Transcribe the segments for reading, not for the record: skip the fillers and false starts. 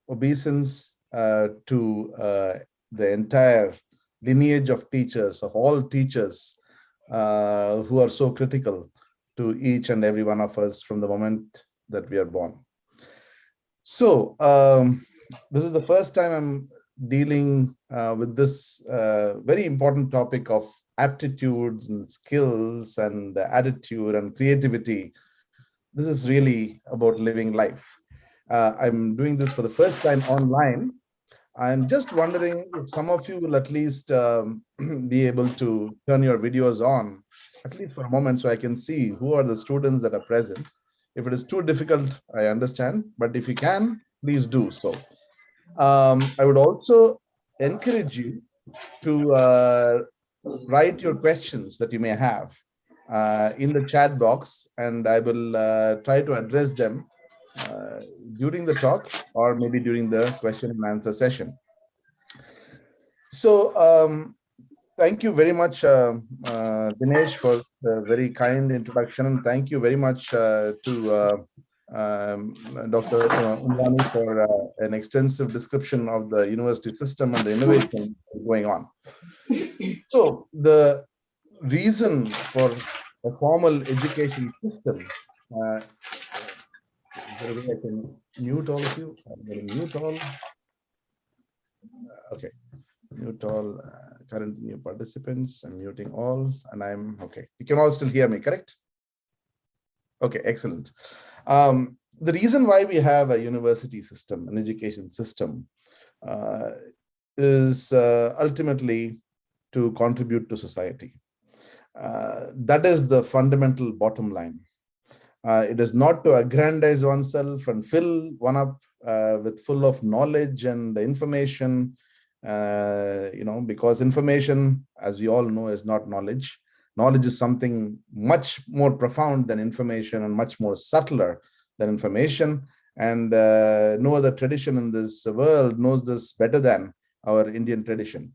obeisance to the entire lineage of teachers, of all teachers who are so critical to each and every one of us from the moment that we are born. So this is the first time I'm dealing with this very important topic of aptitudes and skills and attitude and creativity. This is really about living life. I'm doing this for the first time online. I'm just wondering if some of you will at least be able to turn your videos on, at least for a moment, so I can see who are the students that are present. If it is too difficult, I understand, but if you can, please do so. I would also encourage you to write your questions that you may have in the chat box, and I will try to address them during the talk or maybe during the question and answer session. So thank you very much, Dinesh, for the very kind introduction, and thank you very much to Dr. Umrani for an extensive description of the university system and the innovation going on. So the reason for a formal education system, is there a way I can mute all of you? I'm going to mute all. Okay, mute all current new participants. I'm muting all, and I'm okay. You can all still hear me, correct? Okay, excellent. The reason why we have a university system, an education system, is ultimately to contribute to society. That is the fundamental bottom line. It is not to aggrandize oneself and fill one up with full of knowledge and information, because information, as we all know, is not knowledge. Knowledge is something much more profound than information and much more subtler than information. And no other tradition in this world knows this better than our Indian tradition.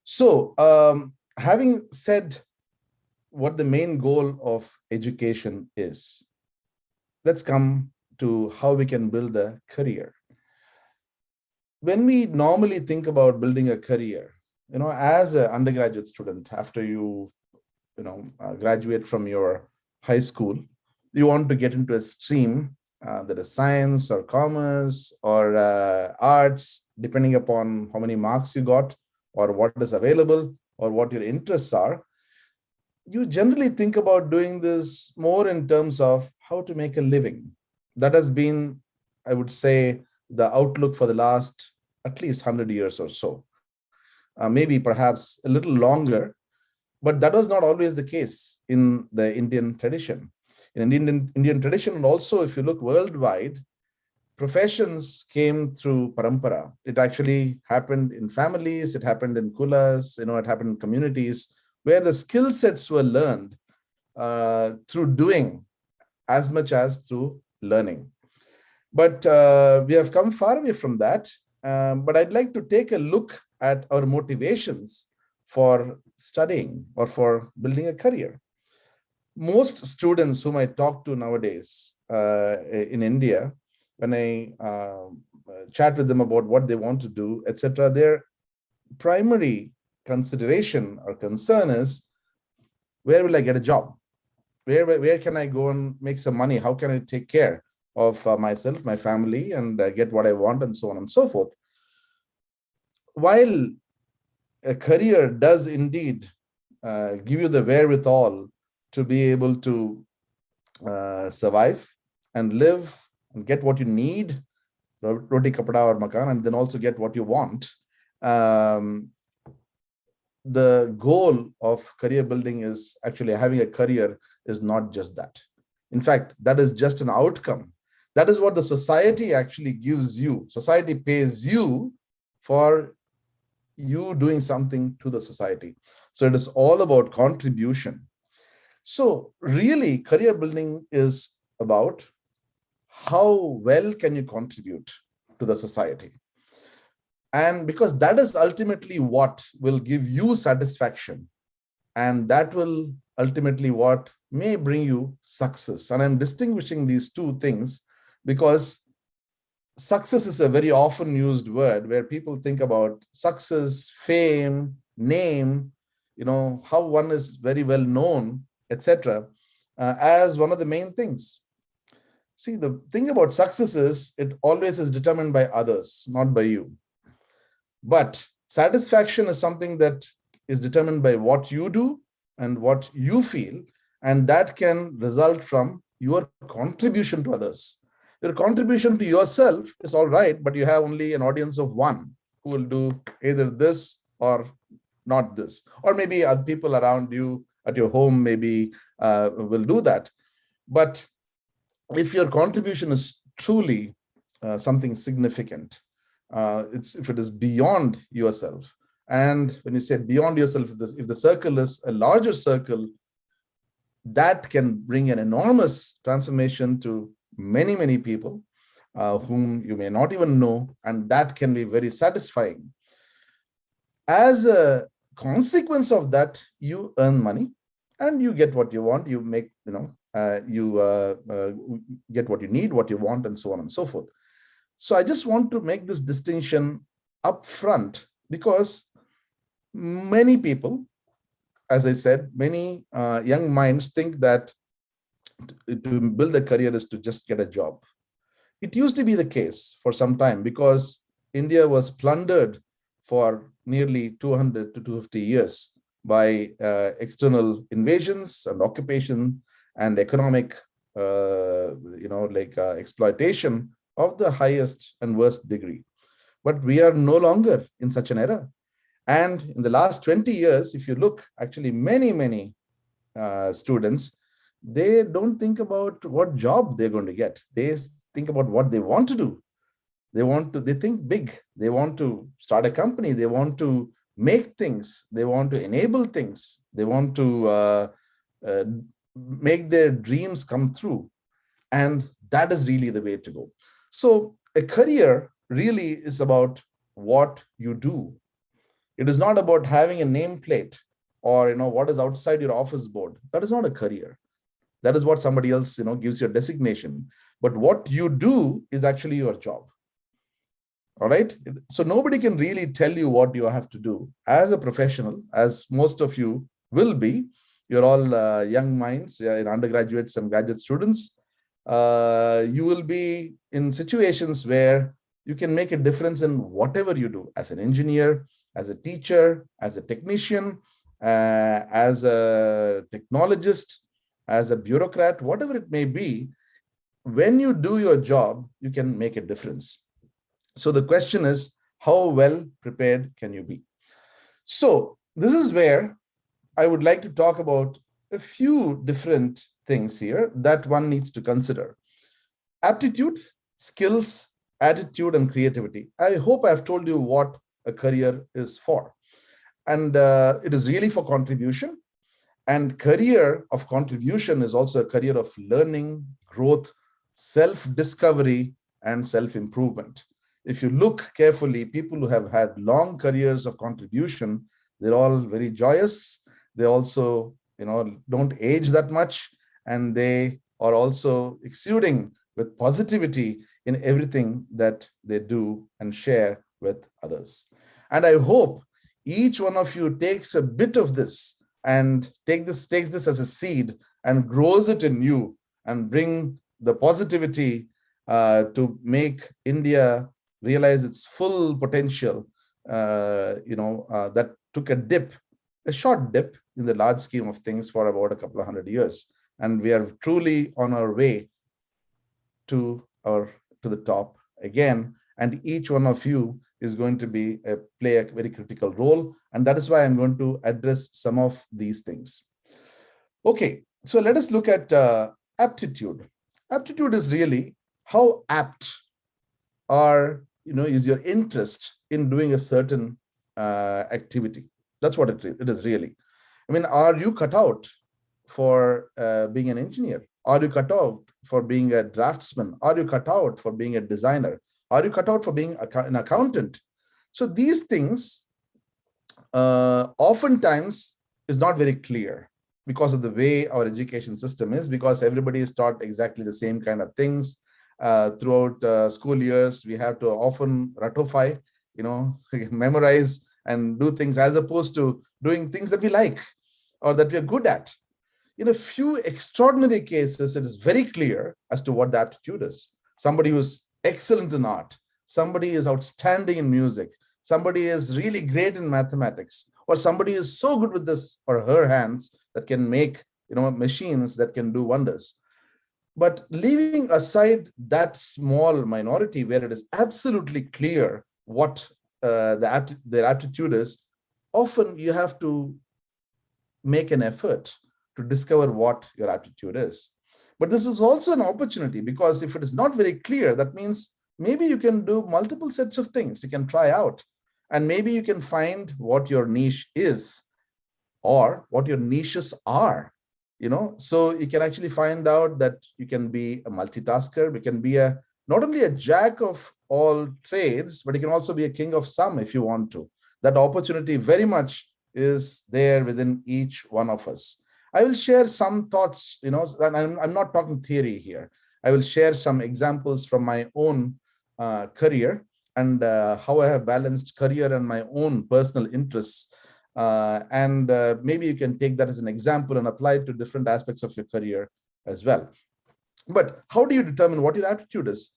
So having said what the main goal of education is, let's come to how we can build a career. When we normally think about building a career, as an undergraduate student, after you graduate from your high school, you want to get into a stream that is science or commerce or arts, depending upon how many marks you got or what is available or what your interests are. You generally think about doing this more in terms of how to make a living. That has been, I would say, the outlook for the last at least 100 years or so, maybe perhaps a little longer, but that was not always the case in the Indian tradition. In Indian tradition, and also if you look worldwide, professions came through parampara. It actually happened in families, it happened in kulas, it happened in communities where the skill sets were learned through doing as much as through learning. But we have come far away from that. But I'd like to take a look at our motivations for studying or for building a career. Most students whom I talk to nowadays in India, when I chat with them about what they want to do, etc., their primary consideration or concern is, where will I get a job? Where can I go and make some money? How can I take care of myself, my family, and get what I want, and so on and so forth. While a career does indeed give you the wherewithal to be able to survive and live and get what you need, roti, kapada or makan, and then also get what you want, the goal of career building is actually having a career is not just that. In fact, that is just an outcome. That is what the society actually gives you. Society pays you for you doing something to the society. So it is all about contribution. So really, career building is about how well can you contribute to the society. And because that is ultimately what will give you satisfaction, and that will ultimately what may bring you success. And I'm distinguishing these two things because success is a very often used word where people think about success, fame, name, how one is very well known, etc., as one of the main things. See, the thing about success is it always is determined by others, not by you. But satisfaction is something that is determined by what you do and what you feel, and that can result from your contribution to others. Your contribution to yourself is all right, but you have only an audience of one who will do either this or not this, or maybe other people around you at your home maybe will do that. But if your contribution is truly something significant, if it is beyond yourself, and when you say beyond yourself, if the circle is a larger circle, that can bring an enormous transformation to many, many people whom you may not even know, and that can be very satisfying. As a consequence of that, you earn money and you get what you want. You make, you get what you need, what you want, and so on and so forth. So I just want to make this distinction up front, because many people, as I said, many young minds think that to build a career is to just get a job. It used to be the case for some time because India was plundered for nearly 200 to 250 years by external invasions and occupation and economic, exploitation of the highest and worst degree. But we are no longer in such an era. And in the last 20 years, if you look, actually many students, they don't think about what job they're going to get. They think about what they want to do. They think big. They want to start a company. They want to make things. They want to enable things. They want to make their dreams come through. And that is really the way to go. So a career really is about what you do. It is not about having a nameplate or what is outside your office board. That is not a career. That is what somebody else gives you a designation. But what you do is actually your job. All right. So nobody can really tell you what you have to do as a professional, as most of you will be. You're all young minds, undergraduates and graduate students. You will be in situations where you can make a difference in whatever you do, as an engineer, as a teacher, as a technician, as a technologist, as a bureaucrat, whatever it may be. When you do your job, you can make a difference. So the question is, how well prepared can you be? So this is where I would like to talk about a few different things here that one needs to consider. Aptitude, skills, attitude, and creativity. I hope I've told you what a career is for. And it is really for contribution. And career of contribution is also a career of learning, growth, self-discovery, and self-improvement. If you look carefully, people who have had long careers of contribution, they're all very joyous. They also, don't age that much, and they are also exuding with positivity in everything that they do and share with others. And I hope each one of you takes a bit of this and takes this as a seed and grows it in you and bring the positivity to make India realize its full potential, that took a short dip in the large scheme of things for about a couple of 100 years. And we are truly on our way to the top again. And each one of you is going to play a very critical role. And that is why I'm going to address some of these things. Okay, so let us look at aptitude. Aptitude is really how apt is your interest in doing a certain activity. That's what it is really. I mean, are you cut out for being an engineer? Are you cut out for being a draftsman? Are you cut out for being a designer? Are you cut out for being an accountant? So these things oftentimes is not very clear because of the way our education system is, because everybody is taught exactly the same kind of things. throughout school years. We have to often ratify, memorize and do things, as opposed to doing things that we like or that we are good at. In a few extraordinary cases, it is very clear as to what the aptitude is. Somebody who's excellent in art, somebody is outstanding in music, somebody is really great in mathematics, or somebody is so good with this or her hands that can make machines that can do wonders. But leaving aside that small minority where it is absolutely clear what their aptitude is, often you have to make an effort to discover what your aptitude is. But this is also an opportunity, because if it is not very clear, that means maybe you can do multiple sets of things you can try out, and maybe you can find what your niche is or what your niches are. So you can actually find out that you can be a multitasker. We can be not only a jack of all trades, but you can also be a king of some if you want to. That opportunity very much is there within each one of us. I will share some thoughts, and I'm not talking theory here. I will share some examples from my own career and how I have balanced career and my own personal interests. And maybe you can take that as an example and apply it to different aspects of your career as well. But how do you determine what your aptitude is?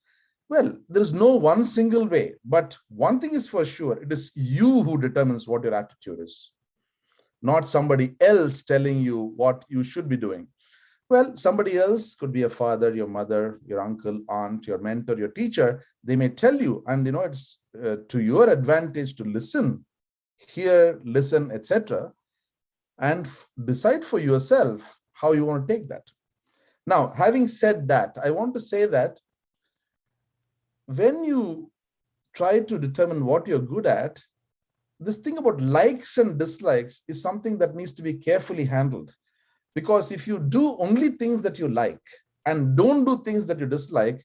Well, there is no one single way, but one thing is for sure: it is you who determines what your aptitude is, not somebody else telling you what you should be doing. Well, somebody else could be a father, your mother, your uncle, aunt, your mentor, your teacher. They may tell you, and it's to your advantage to listen, hear, listen, etc., and decide for yourself how you want to take that. Now, having said that, I want to say that when you try to determine what you're good at, this thing about likes and dislikes is something that needs to be carefully handled. Because if you do only things that you like and don't do things that you dislike,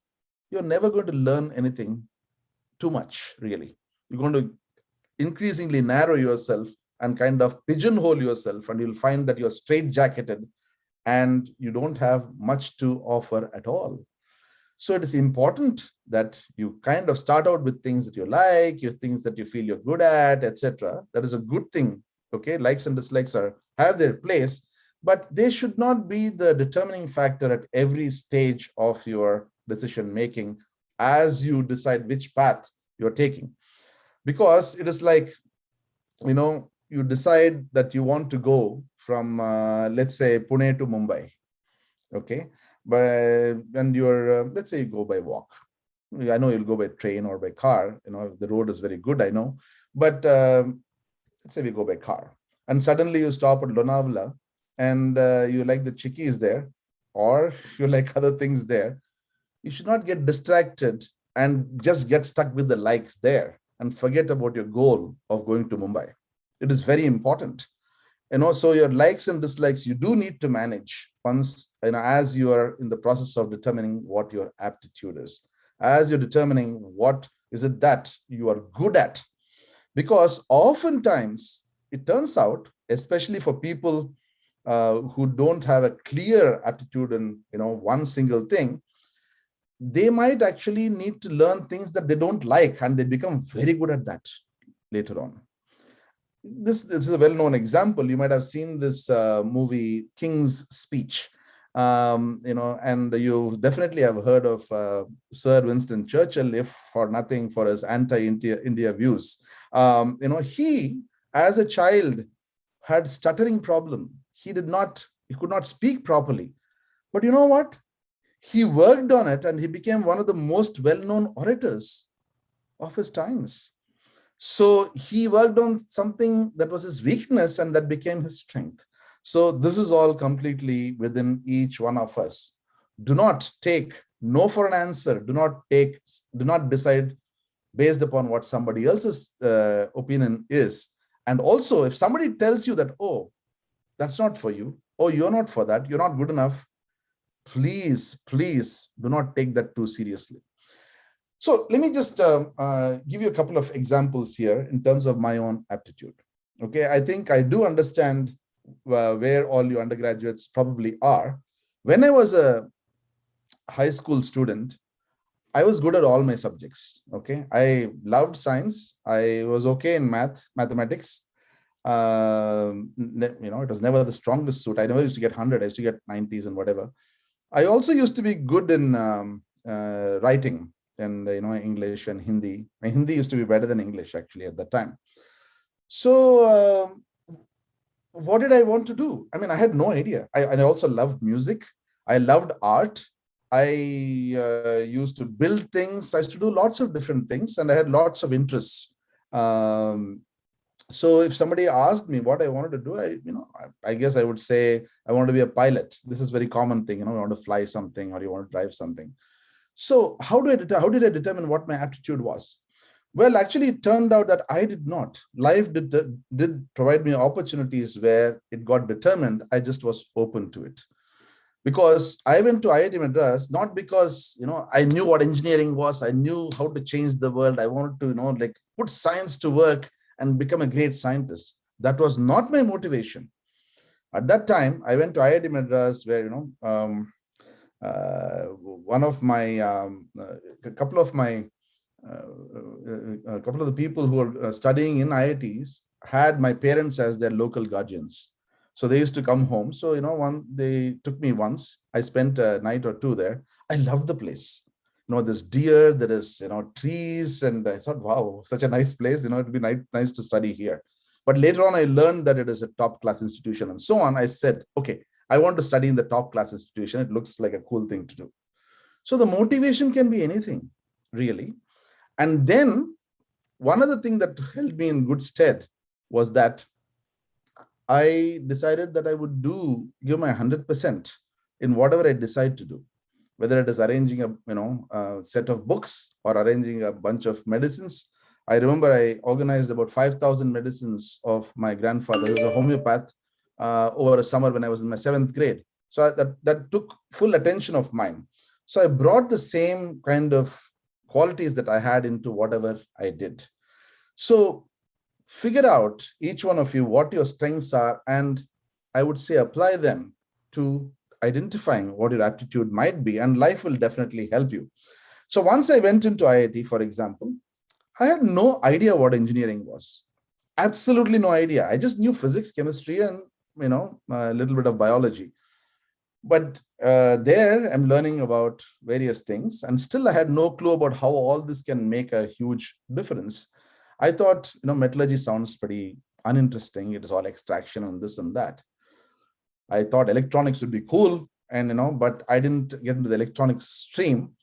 you're never going to learn anything too much, really. You're going to increasingly narrow yourself and kind of pigeonhole yourself, and you'll find that you're straitjacketed and you don't have much to offer at all. So it is important that you kind of start out with things that you like, your things that you feel you're good at, etc. That is a good thing. Okay, likes and dislikes have their place, but they should not be the determining factor at every stage of your decision making as you decide which path you're taking. Because it is like, you decide that you want to go from, let's say, Pune to Mumbai. Okay. And you're, let's say you go by walk. I know you'll go by train or by car. The road is very good, I know. But let's say we go by car. And suddenly you stop at Lonavala and you like the chickies there, or you like other things there. You should not get distracted and just get stuck with the likes there and forget about your goal of going to Mumbai. It is very important. So your likes and dislikes, you do need to manage once, as you are in the process of determining what your aptitude is, as you're determining what is it that you are good at. Because oftentimes it turns out, especially for people who don't have a clear aptitude in, one single thing, they might actually need to learn things that they don't like, and they become very good at that later on. This is a well-known example. You might have seen this movie King's Speech, and you definitely have heard of Sir Winston Churchill, if for nothing for his anti-India views. He, as a child, had stuttering problem. He could not speak properly. But you know what? He worked on it and he became one of the most well-known orators of his times. So he worked on something that was his weakness and that became his strength. So this is all completely within each one of us. Do not take no for an answer. Do not decide based upon what somebody else's opinion is. And also, if somebody tells you that, oh, that's not for you, oh, you're not for that, you're not good enough, please do not take that too seriously. So let me just give you a couple of examples here in terms of my own aptitude. Okay, I think I do understand where all you undergraduates probably are. When I was a high school student, I was good at all my subjects. Okay. I loved science. I was okay in mathematics. It was never the strongest suit. I never used to get 100. I used to get 90s and whatever. I also used to be good in writing and, English and Hindi. My Hindi used to be better than English actually at that time. So what did I want to do? I mean, I had no idea. I also loved music. I loved art. I used to build things. I used to do lots of different things, and I had lots of interests. So if somebody asked me what I wanted to do, I guess I would say I want to be a pilot. This is a very common thing. You want to fly something or you want to drive something. So how did I determine what my aptitude was? Well, actually, it turned out that I did not. Life did provide me opportunities where it got determined. I just was open to it. Because I went to IIT Madras, not because, I knew what engineering was. I knew how to change the world. I wanted to, put science to work and become a great scientist. That was not my motivation. At that time, I went to IIT Madras where, a couple of the people who were studying in IITs had my parents as their local guardians. So they used to come home. So, they took me once. I spent a night or two there. I loved the place. There's deer, there is, trees. And I thought, wow, such a nice place. It'd be nice to study here. But later on, I learned that it is a top class institution and so on. I said, okay, I want to study in the top class institution. It looks like a cool thing to do. So the motivation can be anything, really. And then one other thing that held me in good stead was that I decided that I would give my 100% in whatever I decide to do, whether it is arranging a set of books or arranging a bunch of medicines. I remember I organized about 5,000 medicines of my grandfather, who was a homeopath, over a summer when I was in my 7th grade. So that took full attention of mine. So I brought the same kind of qualities that I had into whatever I did. So figure out, each one of you, what your strengths are, and I would say apply them to identifying what your aptitude might be, and life will definitely help you. So once I went into IIT, for example, I had no idea what engineering was. Absolutely no idea. I just knew physics, chemistry, and a little bit of biology. But there I'm learning about various things, and still I had no clue about how all this can make a huge difference. I thought, metallurgy sounds pretty uninteresting. It is all extraction and this and that. I thought electronics would be cool, and but I didn't get into the electronics stream.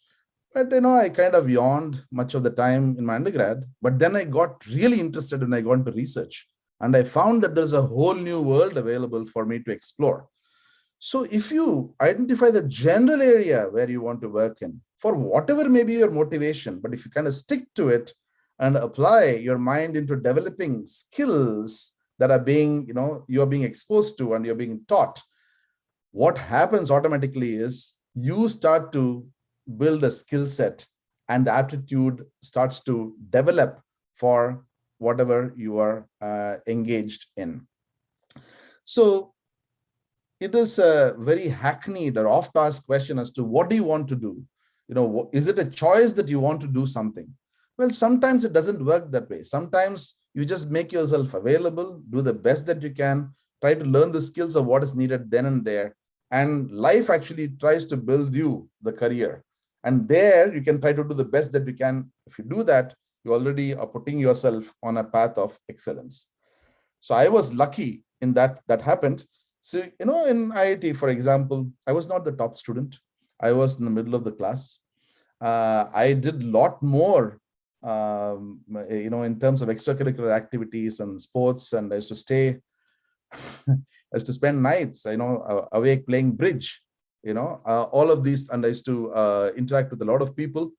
But I kind of yawned much of the time in my undergrad. But then I got really interested when I got into research, and I found that there's a whole new world available for me to explore. So if you identify the general area where you want to work in, for whatever may be your motivation, but if you kind of stick to it and apply your mind into developing skills that are being, you're being exposed to and you're being taught, what happens automatically is you start to build a skill set, and the aptitude starts to develop for whatever you are engaged in. So it is a very hackneyed or oft-asked question as to what do you want to do? Is it a choice that you want to do something? Well, sometimes it doesn't work that way. Sometimes you just make yourself available, do the best that you can, try to learn the skills of what is needed then and there. And life actually tries to build you the career. And there you can try to do the best that you can. If you do that, you already are putting yourself on a path of excellence. So I was lucky in that happened. So, in IIT, for example, I was not the top student. I was in the middle of the class. I did a lot more, in terms of extracurricular activities and sports. And I used to spend nights, awake playing bridge, all of these. And I used to interact with a lot of people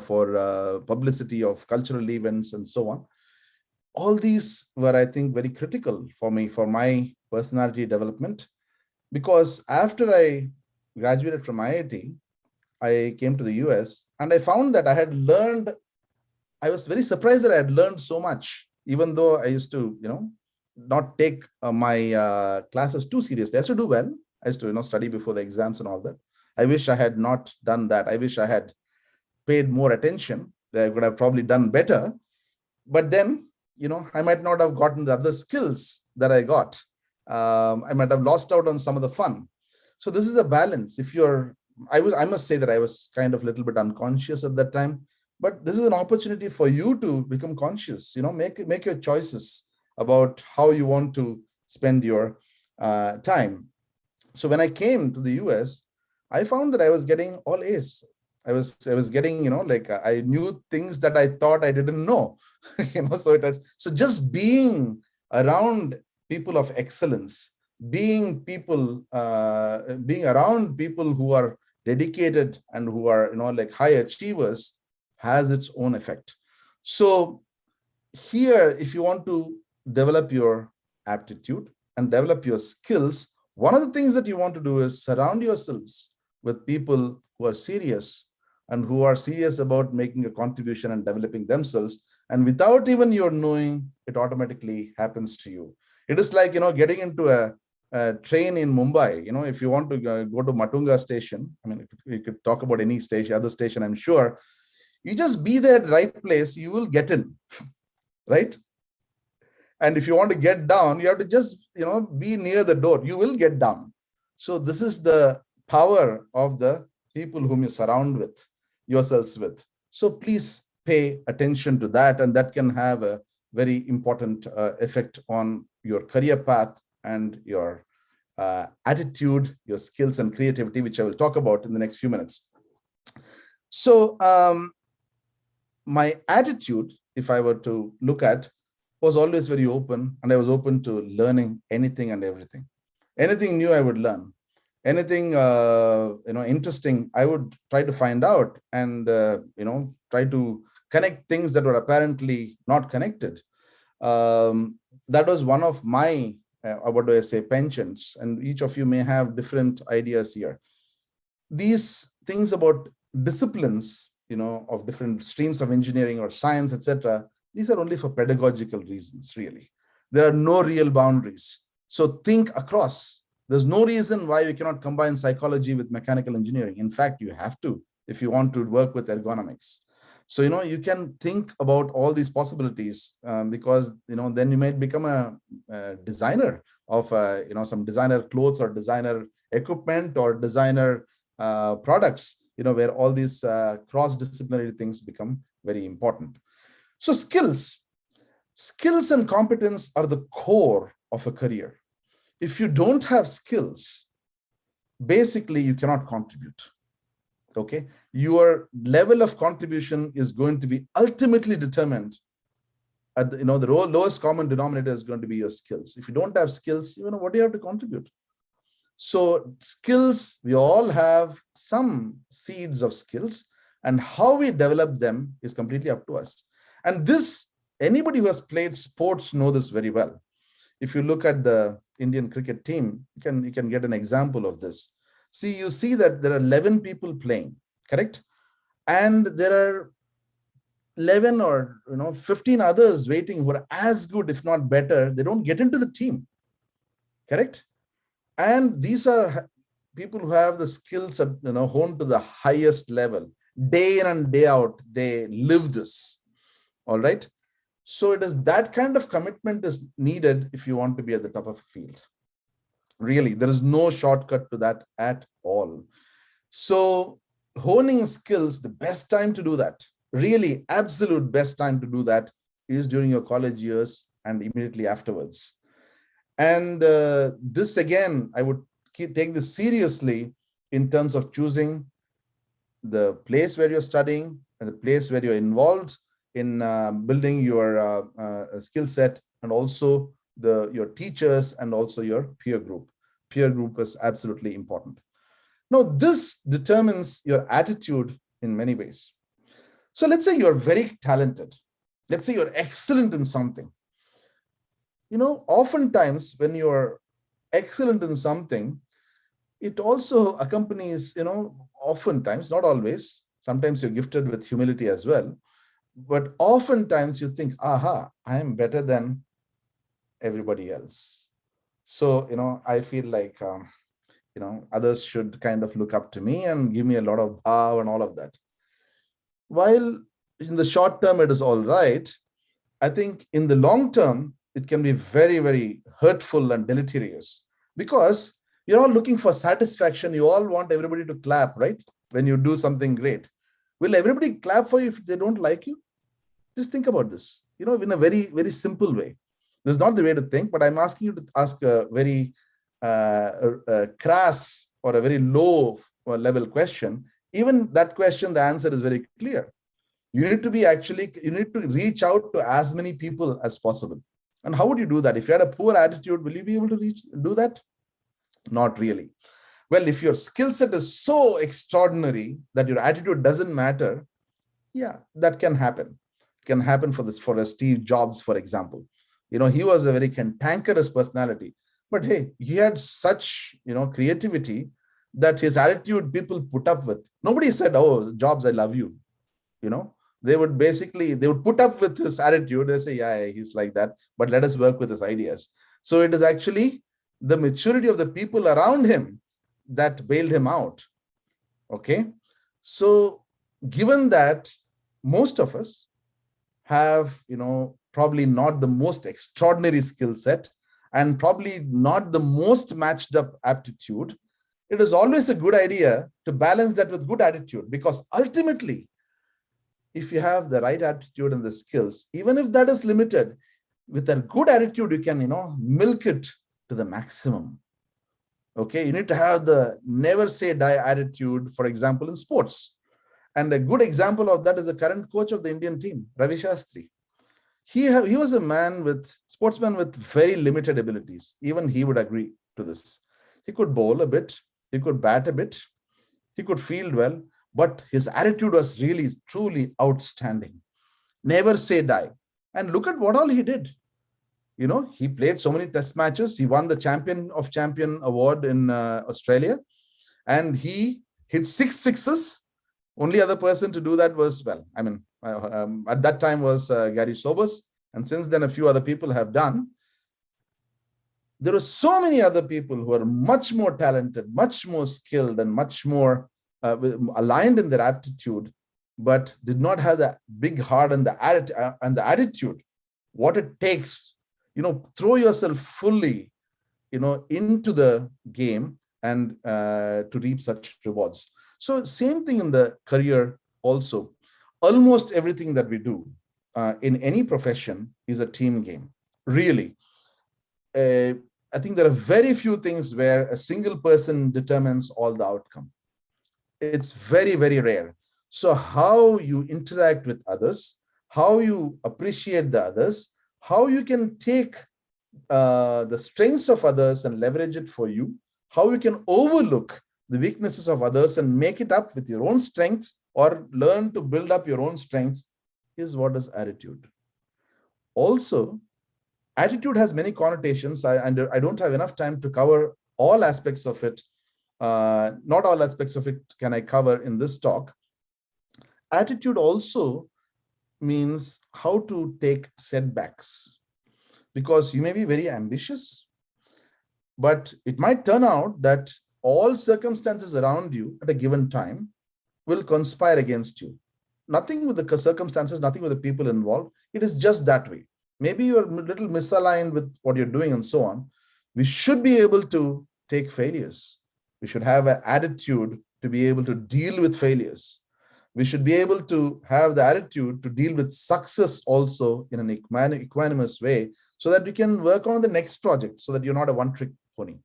for publicity of cultural events and so on. All these were, I think, very critical for me, for my personality development, because after I graduated from IIT, I came to the US and I found that I was very surprised that I had learned so much, even though I used to, not take my classes too seriously. I used to do well. I used to, study before the exams and all that. I wish I had not done that. I wish I had paid more attention, I could have probably done better. But then, I might not have gotten the other skills that I got. I might have lost out on some of the fun. So this is a balance. I must say that I was kind of a little bit unconscious at that time, but this is an opportunity for you to become conscious. Make your choices about how you want to spend your time. So when I came to the US, I found that I was getting all A's. I was getting, I knew things that I thought I didn't know. So just being around people of excellence, being around people who are dedicated and who are, high achievers, has its own effect. So here, if you want to develop your aptitude and develop your skills, one of the things that you want to do is surround yourselves with people who are serious and who are serious about making a contribution and developing themselves. And without even your knowing, it automatically happens to you. It is like, getting into a train in Mumbai. If you want to go to Matunga station, I mean, you could talk about any station, other station, I'm sure. You just be there at the right place, you will get in, right? And if you want to get down, you have to just, be near the door. You will get down. So this is the power of the people whom you surround yourselves with. So please pay attention to that, and that can have a very important effect on your career path and your attitude, your skills and creativity, which I will talk about in the next few minutes. So my attitude, if I were to look at, was always very open, and I was open to learning anything and everything. Anything new I would learn. Anything interesting I would try to find out, and try to connect things that were apparently not connected. That was one of my penchants, and each of you may have different ideas here. These things about disciplines, of different streams of engineering or science, etc., these are only for pedagogical reasons, really. There are no real boundaries. So think across. There's no reason why you cannot combine psychology with mechanical engineering. In fact, you have to if you want to work with ergonomics. So, you can think about all these possibilities because, then you might become a designer of, some designer clothes or designer equipment or designer products, where all these cross-disciplinary things become very important. So skills and competence are the core of a career. If you don't have skills, basically you cannot contribute. Okay, your level of contribution is going to be ultimately determined at the lowest common denominator is going to be your skills. If you don't have skills, what do you have to contribute? So skills, we all have some seeds of skills, and how we develop them is completely up to us. And this, anybody who has played sports know this very well. If you look at the Indian cricket team, you can get an example of this. You see that there are 11 people playing, correct? And there are 11 or 15 others waiting who are as good, if not better. They don't get into the team, correct? And these are people who have the skills, honed to the highest level. Day in and day out, they live this. All right. So it is that kind of commitment is needed if you want to be at the top of the field. Really, there is no shortcut to that at all. So honing skills, the best time to do that, really absolute best time to do that is during your college years and immediately afterwards. And this again, I would take this seriously in terms of choosing the place where you're studying and the place where you're involved in building your skill set, and also your teachers and also your peer group. Peer group is absolutely important. Now, this determines your attitude in many ways. So let's say you're very talented. Let's say you're excellent in something. Oftentimes when you're excellent in something, it also accompanies, oftentimes, not always, sometimes you're gifted with humility as well. But oftentimes you think, aha, I am better than everybody else. So, I feel like, others should kind of look up to me and give me a lot of bow and all of that. while in the short term it is all right, I think in the long term, it can be very, very hurtful and deleterious, because you're all looking for satisfaction. You all want everybody to clap, right? When you do something great. Will everybody clap for you if they don't like you? Just think about this, in a very, very simple way. This is not the way to think, but I'm asking you to ask a very crass or a very low level question. Even that question, the answer is very clear. You need to reach out to as many people as possible. And how would you do that? If you had a poor attitude, will you be able to do that? Not really. Well, if your skill set is so extraordinary that your attitude doesn't matter, yeah, that can happen. It can happen for a Steve Jobs, for example. He was a very cantankerous personality, but hey, he had such, creativity that his attitude people put up with. Nobody said, "Oh, Jobs, I love you." They would put up with his attitude. They say, yeah, he's like that, but let us work with his ideas. So it is actually the maturity of the people around him that bailed him out. Okay. So given that most of us have, probably not the most extraordinary skill set and probably not the most matched up aptitude, it is always a good idea to balance that with good attitude, because ultimately, if you have the right attitude and the skills, even if that is limited, with a good attitude, you can, milk it to the maximum. Okay, you need to have the never say die attitude, for example, in sports. And a good example of that is the current coach of the Indian team, Ravi Shastri. He was a sportsman with very limited abilities. Even he would agree to this. He could bowl a bit, he could bat a bit, he could field well, but his attitude was really, truly outstanding. Never say die. And look at what all he did. He played so many test matches. He won the Champion of Champion award in Australia. And he hit 6 sixes. Only other person to do that was, at that time was Gary Sobers. And since then, a few other people have done. There are so many other people who are much more talented, much more skilled, and much more aligned in their aptitude, but did not have the big heart and the attitude. What it takes, throw yourself fully, into the game and to reap such rewards. So same thing in the career also. Almost everything that we do in any profession is a team game. Really. I think there are very few things where a single person determines all the outcome. It's very, very rare. So how you interact with others, how you appreciate the others, how you can take the strengths of others and leverage it for you, how you can overlook the weaknesses of others and make it up with your own strengths or learn to build up your own strengths is what is attitude. Also, attitude has many connotations, and I don't have enough time to cover all aspects of it. Not all aspects of it can I cover in this talk. Attitude also means how to take setbacks, because you may be very ambitious, but it might turn out that all circumstances around you at a given time will conspire against you. Nothing with the circumstances, nothing with the people involved. It is just that way. Maybe you're a little misaligned with what you're doing and so on. We should be able to take failures. We should have an attitude to be able to deal with failures. We should be able to have the attitude to deal with success also in an equanimous way, so that you can work on the next project, so that you're not a one-trick pony.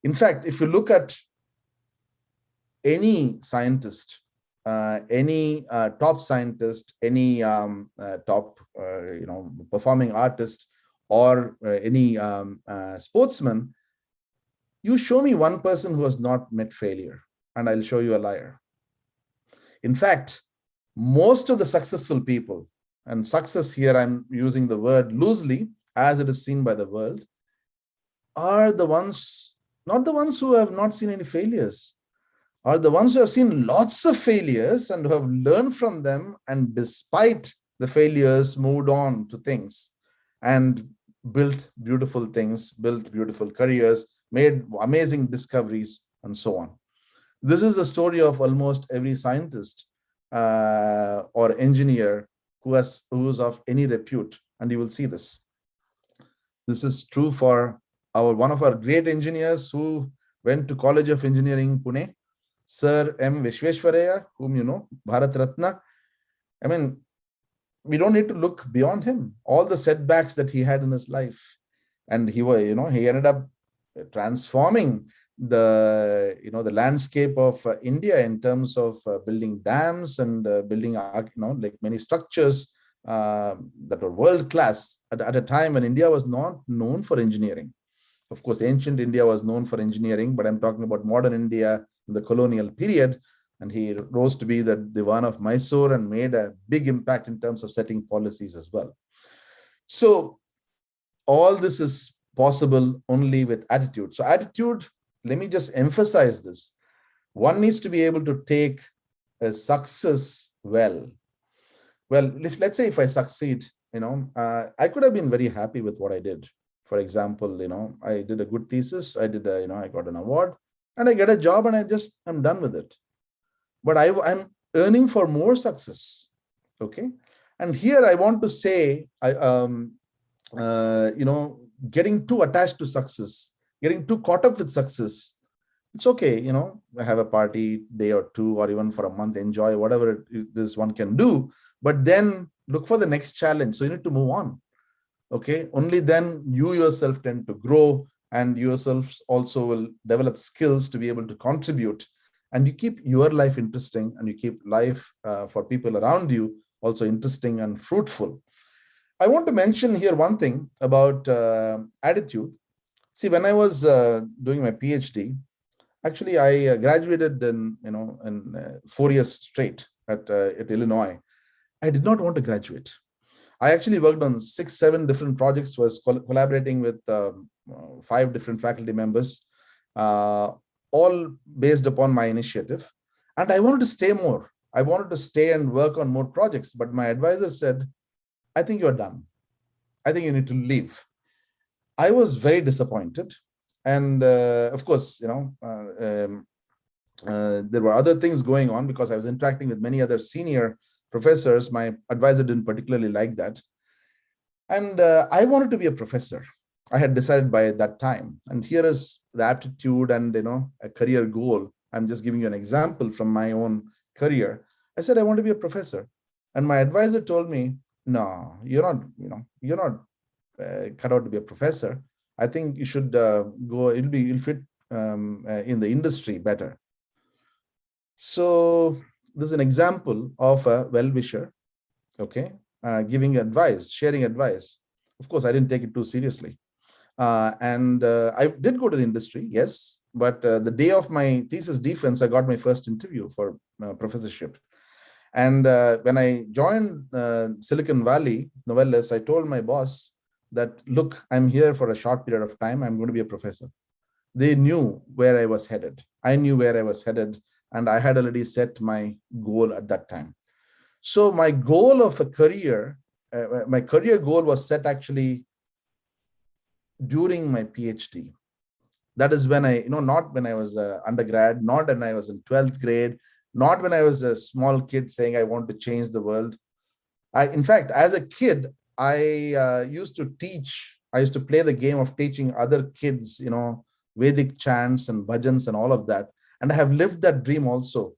In fact, if you look at any scientist, any top scientist, any top performing artist, or any sportsman, you show me one person who has not met failure, and I'll show you a liar. In fact, most of the successful people, and success here I'm using the word loosely as it is seen by the world, are the ones, not the ones who have not seen any failures, are the ones who have seen lots of failures and who have learned from them, and despite the failures moved on to things and built beautiful things, built beautiful careers, made amazing discoveries, and so on. This is the story of almost every scientist or engineer who's of any repute, and you will see this. This is true for one of our great engineers who went to College of Engineering, Pune, Sir M. Vishweshwaraya, whom you know, Bharat Ratna. I mean, we don't need to look beyond him. All the setbacks that he had in his life, and he ended up transforming the landscape of India in terms of building dams and building like many structures that were world class at a time when India was not known for engineering. Of course, ancient India was known for engineering, but I'm talking about modern India in the colonial period. And he rose to be the Diwan of Mysore and made a big impact in terms of setting policies as well. So all this is possible only with attitude. So attitude, let me just emphasize this. One needs to be able to take a success well. Well, let's say if I succeed, I could have been very happy with what I did. For example, I did a good thesis, I got an award, and I get a job, and I'm done with it. But I'm earning for more success. Okay. And here I want to say, getting too attached to success, getting too caught up with success, it's okay, have a party day or two, or even for a month, enjoy whatever this one can do, but then look for the next challenge. So you need to move on. Okay. Only then you yourself tend to grow, and yourself also will develop skills to be able to contribute, and you keep your life interesting, and you keep life for people around you also interesting and fruitful. I want to mention here one thing about attitude. See, when I was doing my PhD, actually I graduated in 4 years straight at Illinois. I did not want to graduate. I actually worked on 6-7 different projects, was collaborating with 5 different faculty members, all based upon my initiative. And I wanted to stay more. I wanted to stay and work on more projects. But my advisor said, I think you're done. I think you need to leave. I was very disappointed. And of course, there were other things going on because I was interacting with many other senior professors. My advisor didn't particularly like that. And I wanted to be a professor. I had decided by that time. And here is the aptitude and a career goal. I'm just giving you an example from my own career. I said I want to be a professor, and my advisor told me, "No, you're not cut out to be a professor. I think you should go. You'll fit in the industry better." So this is an example of a well-wisher, okay, giving advice, sharing advice. Of course, I didn't take it too seriously. And I did go to the industry, yes, but the day of my thesis defense, I got my first interview for professorship. And when I joined Silicon Valley Novellus, I told my boss that, look, I'm here for a short period of time. I'm going to be a professor. They knew where I was headed. I knew where I was headed, and I had already set my goal at that time. So my goal of a career, my career goal was set actually during my PhD. That is when not when I was undergrad, not when I was in 12th grade, not when I was a small kid saying I want to change the world. In fact, as a kid, I used to teach. I used to play the game of teaching other kids, Vedic chants and bhajans and all of that. And I have lived that dream also.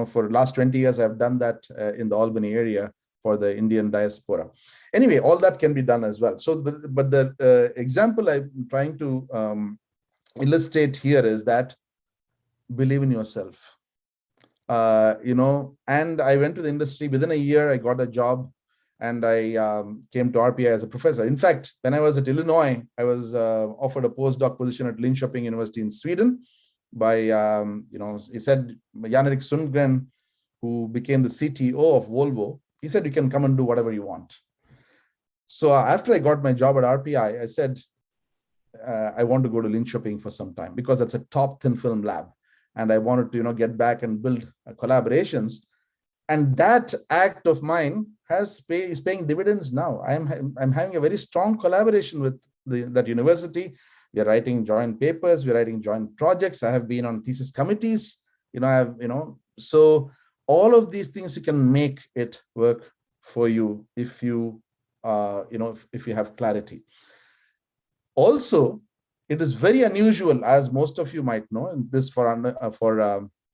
For the last 20 years, I've done that in the Albany area for the Indian diaspora. Anyway, all that can be done as well. So, but the example I'm trying to illustrate here is that believe in yourself. And I went to the industry. Within a year, I got a job, and I came to RPI as a professor. In fact, when I was at Illinois, I was offered a postdoc position at Linköping University in Sweden by, he said, Jan-Erik Sundgren, who became the CTO of Volvo. He said, you can come and do whatever you want. So after I got my job at RPI, I said, I want to go to Linköping for some time because that's a top thin film lab. And I wanted to, get back and build collaborations. And that act of mine is paying dividends now. I'm having a very strong collaboration with that university. We are writing joint papers. We're writing joint projects. I have been on thesis committees. So All of these things you can make it work for you if you, if you have clarity. Also, it is very unusual, as most of you might know, and this for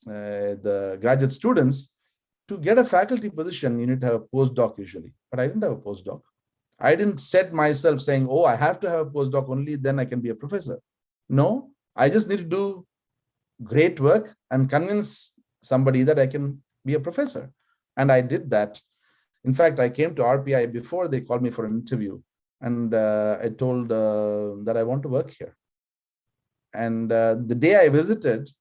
the graduate students, to get a faculty position, you need to have a postdoc usually. But I didn't have a postdoc. I didn't set myself saying, oh, I have to have a postdoc, only then I can be a professor. No, I just need to do great work and convince somebody that I can be a professor. And I did that. In fact, I came to RPI before they called me for an interview. And I told that I want to work here. And the day I visited,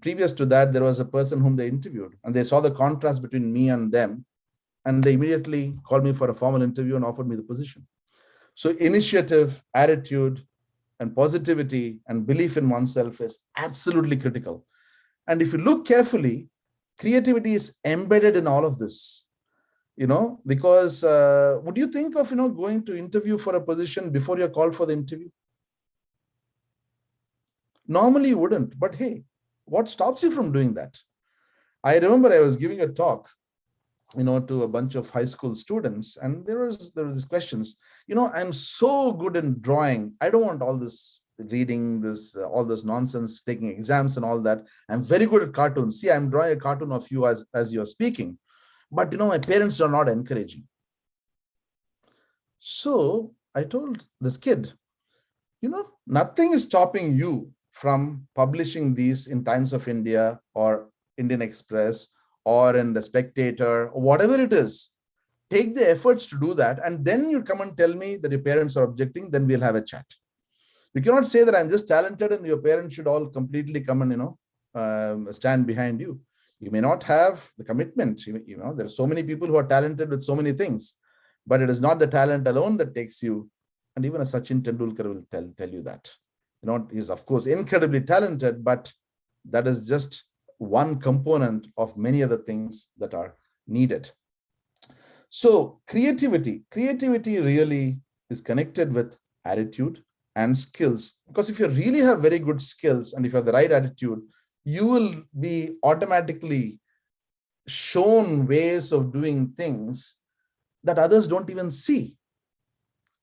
previous to that, there was a person whom they interviewed, and they saw the contrast between me and them. And they immediately called me for a formal interview and offered me the position. So initiative, attitude, and positivity and belief in oneself is absolutely critical. And if you look carefully, creativity is embedded in all of this, because would you think of, going to interview for a position before you're called for the interview? Normally you wouldn't, but hey, what stops you from doing that? I remember I was giving a talk, to a bunch of high school students, and there was these questions. I'm so good in drawing. I don't want all this reading, all this nonsense, taking exams and all that. I'm very good at cartoons. See, I'm drawing a cartoon of you as you're speaking, but my parents are not encouraging. So I told this kid, nothing is stopping you from publishing these in Times of India or Indian Express or in the Spectator, or whatever it is. Take the efforts to do that, and then you come and tell me that your parents are objecting, then we'll have a chat. You cannot say that I'm just talented and your parents should all completely come and, stand behind you. You may not have the commitment. There are so many people who are talented with so many things, but it is not the talent alone that takes you. And even a Sachin Tendulkar will tell you that. He's of course incredibly talented, but that is just one component of many other things that are needed. So creativity really is connected with attitude and skills, because if you really have very good skills and if you have the right attitude, you will be automatically shown ways of doing things that others don't even see,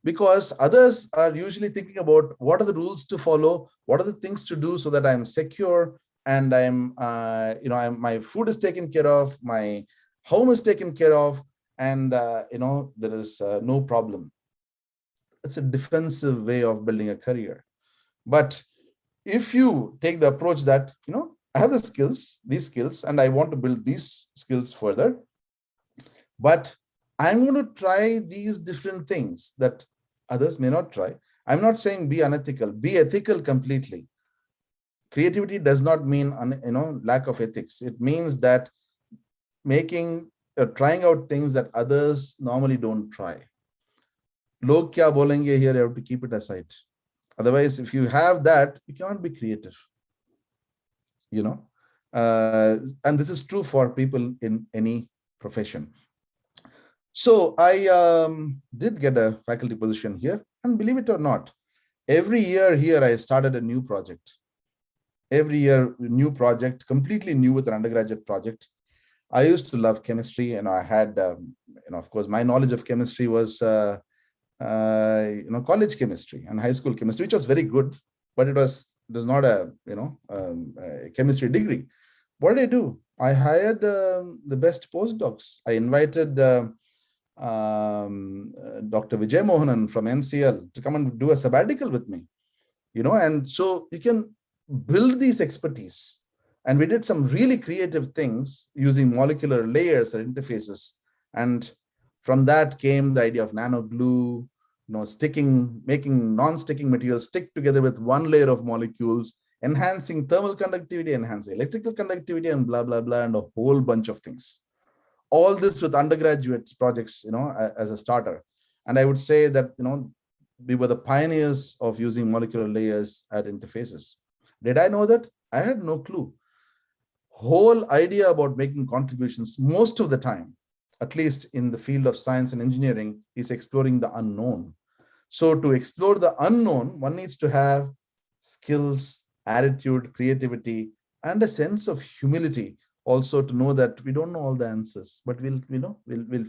because others are usually thinking about what are the rules to follow, what are the things to do so that I'm secure and my food is taken care of, my home is taken care of, and there is no problem. It's a defensive way of building a career. But if you take the approach that, I have these skills, and I want to build these skills further, but I'm going to try these different things that others may not try. I'm not saying be unethical, be ethical completely. Creativity does not mean, lack of ethics. It means that trying out things that others normally don't try. Log kya bolenge here, you have to keep it aside. Otherwise, if you have that, you cannot be creative. And this is true for people in any profession. So I did get a faculty position here, and believe it or not, every year here I started a new project. Every year, new project, completely new with an undergraduate project. I used to love chemistry, and I had, of course, my knowledge of chemistry was, college chemistry and high school chemistry, which was very good, but it was not a, a chemistry degree. What did I do? I hired the best postdocs. I invited Dr. Vijay Mohanan from NCL to come and do a sabbatical with me, and so you can build these expertise. And we did some really creative things using molecular layers and interfaces. And from that came the idea of nano glue, making non-sticking materials stick together with one layer of molecules, enhancing thermal conductivity, enhancing electrical conductivity, and blah, blah, blah, and a whole bunch of things. All this with undergraduate projects, as a starter. And I would say that, we were the pioneers of using molecular layers at interfaces. Did I know that? I had no clue. Whole idea about making contributions most of the time, at least in the field of science and engineering, is exploring the unknown. So to explore the unknown, one needs to have skills, attitude, creativity, and a sense of humility also to know that we don't know all the answers, but we'll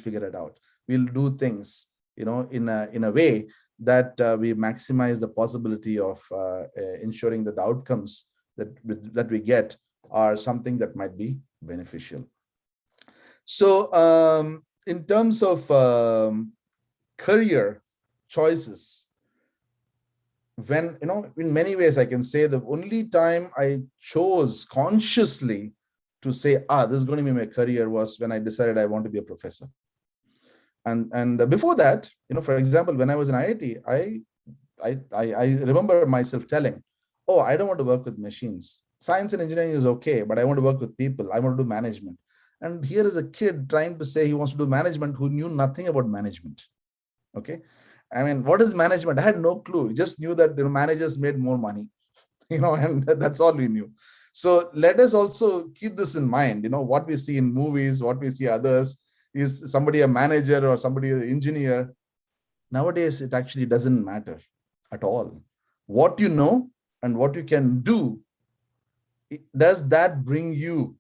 figure it out. We'll do things, in a way that we maximize the possibility of ensuring that the outcomes that we get are something that might be beneficial. So in terms of career choices, when, in many ways I can say the only time I chose consciously to say, this is going to be my career, was when I decided I want to be a professor. And before that, for example, when I was in IIT, I remember myself telling, I don't want to work with machines. Science and engineering is okay, but I want to work with people. I want to do management. And here is a kid trying to say he wants to do management who knew nothing about management. Okay. I mean, what is management? I had no clue. Just knew that managers made more money, and that's all we knew. So let us also keep this in mind. What we see in movies, what we see others, is somebody a manager or somebody an engineer. Nowadays, it actually doesn't matter at all. What you know and what you can do, does that bring you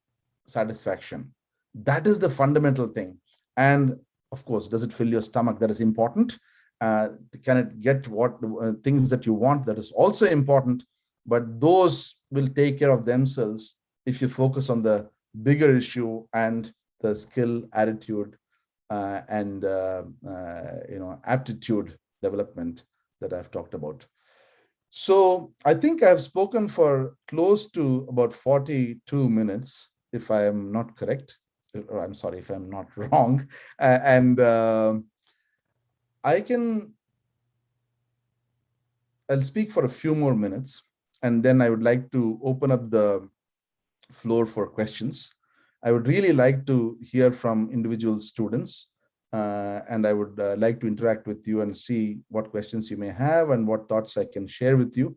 satisfaction? That is the fundamental thing. And of course, does it fill your stomach? That is important. Can it get what things that you want? That is also important. But those will take care of themselves if you focus on the bigger issue and the skill, attitude, and aptitude development that I've talked about. So I think I've spoken for close to about 42 minutes, if I am not correct. Or I'm sorry if I'm not wrong. I'll speak for a few more minutes, and then I would like to open up the floor for questions. I would really like to hear from individual students, and I would like to interact with you and see what questions you may have and what thoughts I can share with you.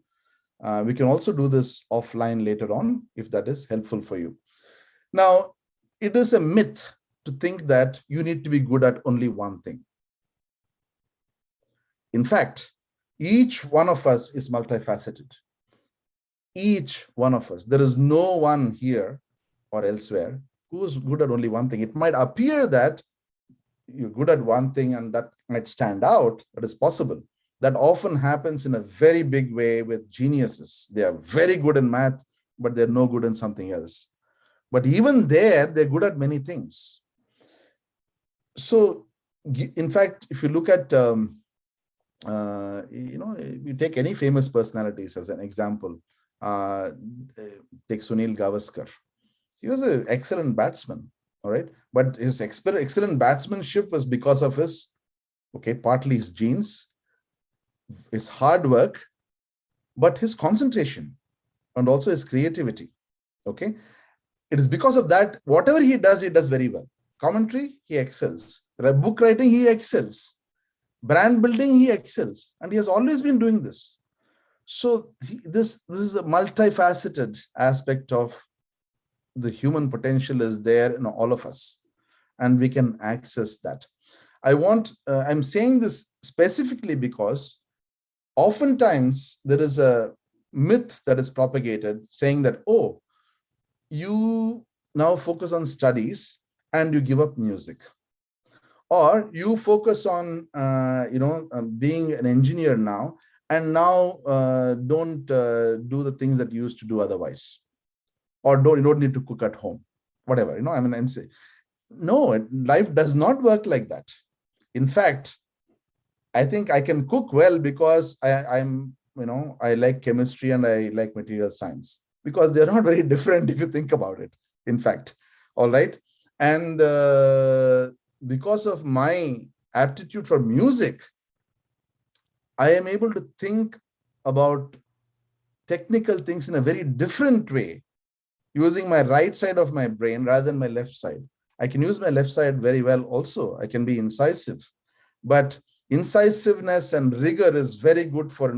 We can also do this offline later on, if that is helpful for you. Now, it is a myth to think that you need to be good at only one thing. In fact, each one of us is multifaceted. Each one of us. There is no one here or elsewhere who is good at only one thing. It might appear that you're good at one thing and that might stand out. That is possible. That often happens in a very big way with geniuses. They are very good in math, but they're no good in something else. But even there, they're good at many things. So, in fact, if you look at, you take any famous personalities as an example, take Sunil Gavaskar. He was an excellent batsman, all right? But his excellent batsmanship was because of his, partly his genes, his hard work, but his concentration and also his creativity, okay? It is because of that, whatever he does very well. Commentary, he excels. Book writing, he excels. Brand building, he excels. And he has always been doing this. So this is a multifaceted aspect of the human potential is there in all of us. And we can access that. I'm saying this specifically because oftentimes there is a myth that is propagated saying that, you now focus on studies and you give up music, or you focus on being an engineer now and now don't do the things that you used to do otherwise, or you don't need to cook at home, whatever. I'm saying no, life does not work like that. In fact, I think I can cook well because I like chemistry and I like material science, because they're not very different if you think about it, in fact. All right. And because of my aptitude for music, I am able to think about technical things in a very different way, using my right side of my brain rather than my left side. I can use my left side very well also. I can be incisive. But incisiveness and rigor is very good for,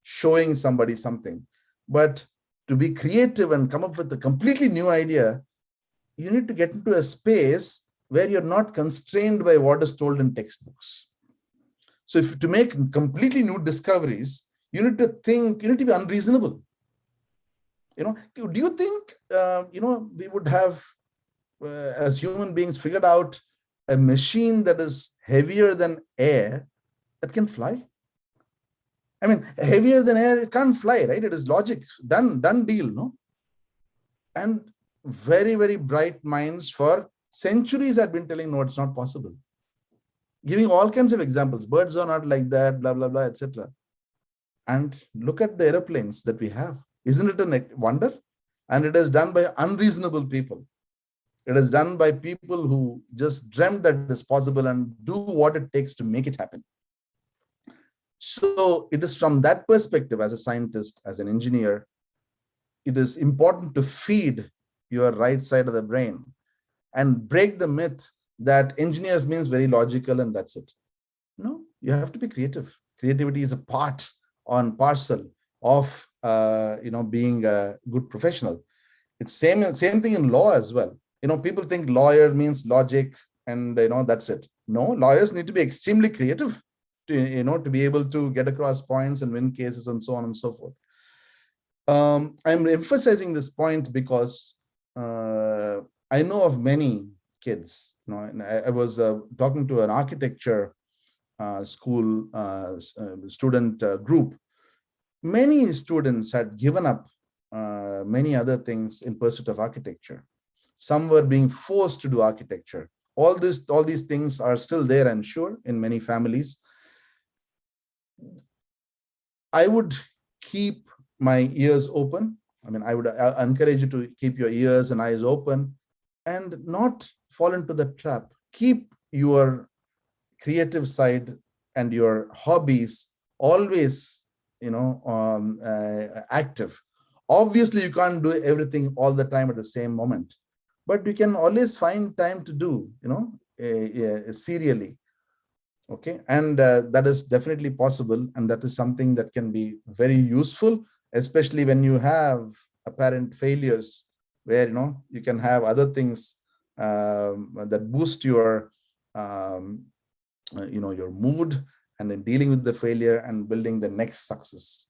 showing somebody something. But to be creative and come up with a completely new idea, you need to get into a space where you're not constrained by what is told in textbooks. So to make completely new discoveries, you need to think, you need to be unreasonable. Do you think, we would have as human beings, figured out a machine that is heavier than air that can fly? I mean, heavier than air, it can't fly, right? It is logic, done deal, no? And very, very bright minds for centuries had been telling, no, it's not possible. Giving all kinds of examples. Birds are not like that, blah, blah, blah, etc. And look at the airplanes that we have. Isn't it a wonder? And it is done by unreasonable people. It is done by people who just dreamt that it is possible and do what it takes to make it happen. So it is from that perspective, as a scientist, as an engineer, it is important to feed your right side of the brain and break the myth that engineers means very logical and that's it. No, you have to be creative. Creativity is a part and parcel of being a good professional. It's same thing in law as well. People think lawyer means logic and that's it. No, lawyers need to be extremely creative to be able to get across points and win cases and so on and so forth. I'm emphasizing this point because I know of many kids. I was talking to an architecture school student group. Many students had given up many other things in pursuit of architecture. Some were being forced to do architecture. All these things are still there, I'm sure, in many families. I would keep my ears open. I mean, I would encourage you to keep your ears and eyes open and not fall into the trap. Keep your creative side and your hobbies always, active. Obviously, you can't do everything all the time at the same moment, but you can always find time to do, serially. Okay, and that is definitely possible, and that is something that can be very useful, especially when you have apparent failures, where you can have other things that boost your your mood and in dealing with the failure and building the next success.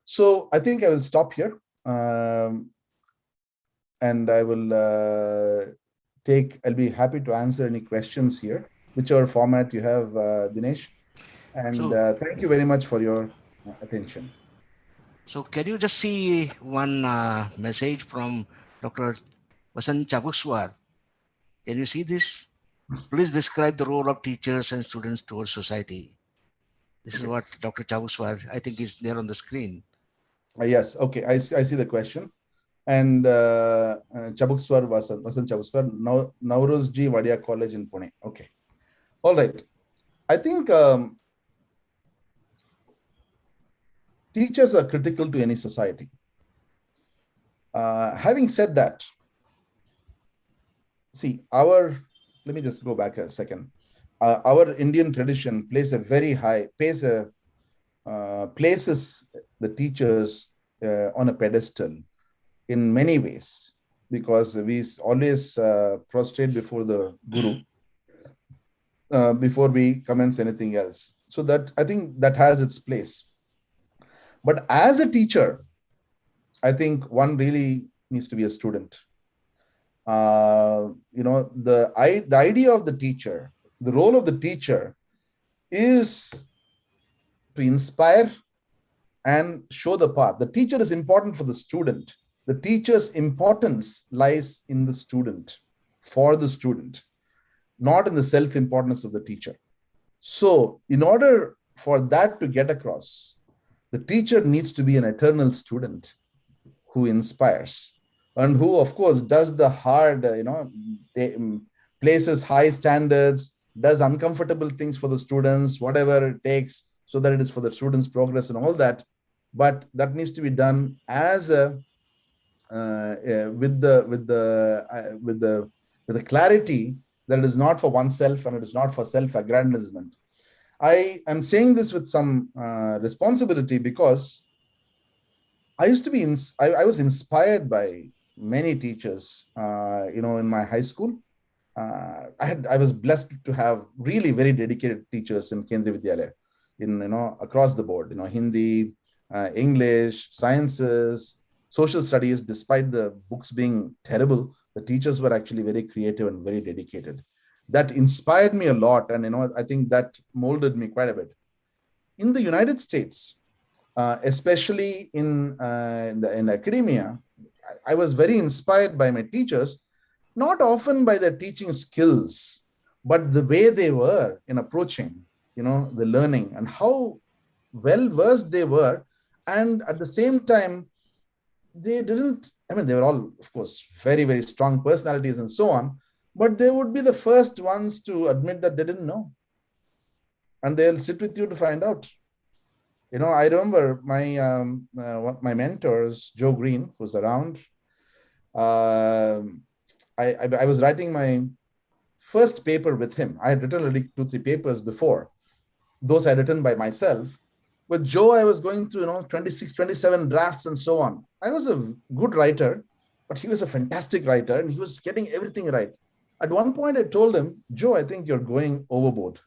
So I think I will stop here, and I will I'll be happy to answer any questions here, whichever format you have, Dinesh. And thank you very much for your attention. So can you just see one message from Dr. Vasan Chabukswar? Can you see this? Please describe the role of teachers and students towards society. This is what Dr. Chabukswar, I think, is there on the screen. Yes, okay, I see the question. And Chabukswar, Vasan Chabukswar, Naurozji Wadia College in Pune. Okay. All right. I think teachers are critical to any society. Having said that, see, let me just go back a second. Our Indian tradition places the teachers on a pedestal in many ways, because we always prostrate before the Guru before we commence anything else. So that, I think, that has its place. But as a teacher, I think one really needs to be a student. The idea of the teacher, the role of the teacher is to inspire and show the path. The teacher is important for the student. The teacher's importance lies in the student, for the student, not in the self-importance of the teacher. So in order for that to get across, the teacher needs to be an eternal student who inspires and who, of course, does the hard, places high standards, does uncomfortable things for the students, whatever it takes, so that it is for the students' progress and all that. But that needs to be done as a with the clarity that it is not for oneself and it is not for self-aggrandizement. I am saying this with some responsibility, because I was inspired by many teachers, in my high school. I was blessed to have really very dedicated teachers in Kendriya Vidyalaya, across the board, Hindi, English, sciences, social studies. Despite the books being terrible, The teachers were actually very creative and very dedicated. That inspired me a lot. And, I think that molded me quite a bit. In the United States, especially in academia, I was very inspired by my teachers, not often by their teaching skills, but the way they were in approaching, the learning, and how well versed they were. And at the same time, they were all, of course, very, very strong personalities and so on, but they would be the first ones to admit that they didn't know. And they'll sit with you to find out. I remember my mentors, Joe Green, who's around. I was writing my first paper with him. I had written already 2-3 papers before. Those I had written by myself. With Joe, I was going through, 26, 27 drafts and so on. I was a good writer, but he was a fantastic writer and he was getting everything right. At one point, I told him, Joe, I think you're going overboard.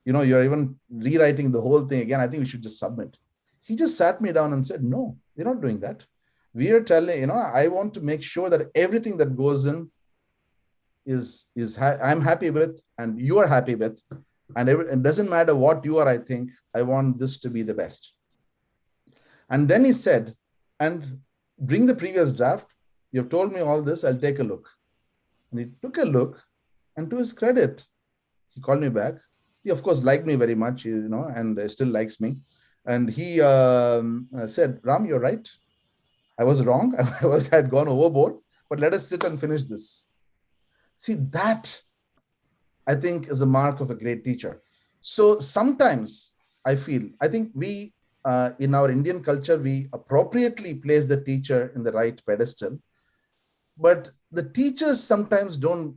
You're even rewriting the whole thing again. I think we should just submit. He just sat me down and said, no, we're not doing that. We are telling, I want to make sure that everything that goes in I'm happy with and you are happy with. And it doesn't matter what you are, I think, I want this to be the best. And then he said, and bring the previous draft. You've told me all this, I'll take a look. And he took a look, and to his credit, he called me back. He, of course, liked me very much, and still likes me. And he said, Ram, you're right. I was wrong. I had gone overboard, but let us sit and finish this. See, that, I think, is a mark of a great teacher. So sometimes I think we, in our Indian culture, we appropriately place the teacher in the right pedestal, but the teachers sometimes don't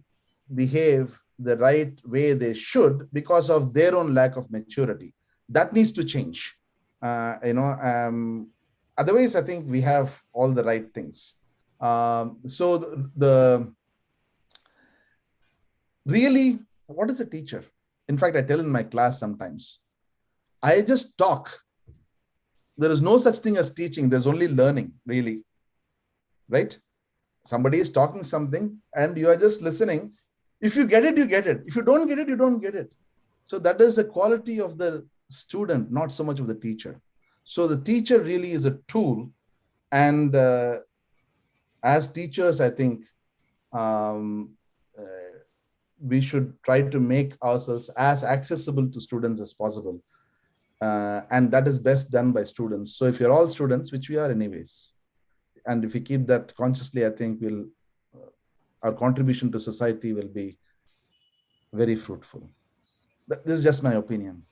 behave the right way they should because of their own lack of maturity. That needs to change. Otherwise, I think we have all the right things. Really, what is a teacher? In fact, I tell in my class sometimes, I just talk. There is no such thing as teaching. There's only learning, really. Right? Somebody is talking something and you are just listening. If you get it, you get it. If you don't get it, you don't get it. So that is the quality of the student, not so much of the teacher. So the teacher really is a tool. And as teachers, I think we should try to make ourselves as accessible to students as possible. And that is best done by students. So if you're all students, which we are anyways, and if we keep that consciously, I think our contribution to society will be very fruitful. This is just my opinion.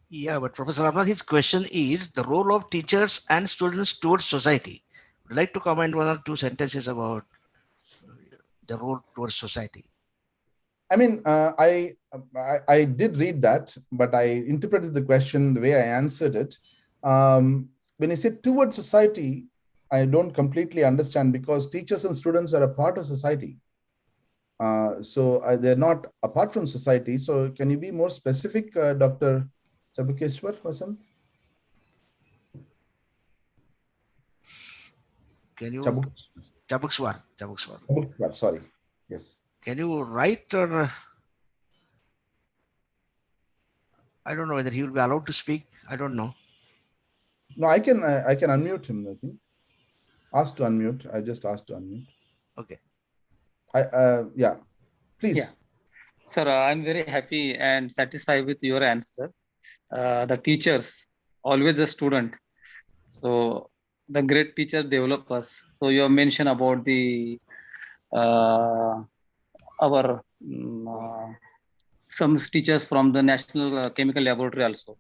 Yeah, but Professor Ramnath, his question is the role of teachers and students towards society. Would you like to comment 1 or 2 sentences about the role towards society? I mean, I did read that, but I interpreted the question the way I answered it. When you say towards society, I don't completely understand because teachers and students are a part of society. So they're not apart from society. So can you be more specific, Dr. Chabukeshwar Vasant? Can you? Chabukswar, sorry. Yes. Can you write or I don't know whether he will be allowed to speak. I don't know. No, I can unmute him, I think. Ask to unmute. I just asked to unmute. Okay. Yeah, please. Yeah. Sir, I'm very happy and satisfied with your answer. The teachers, always a student. So the great teachers develop us. So you mentioned about the some teachers from the National Chemical Laboratory also.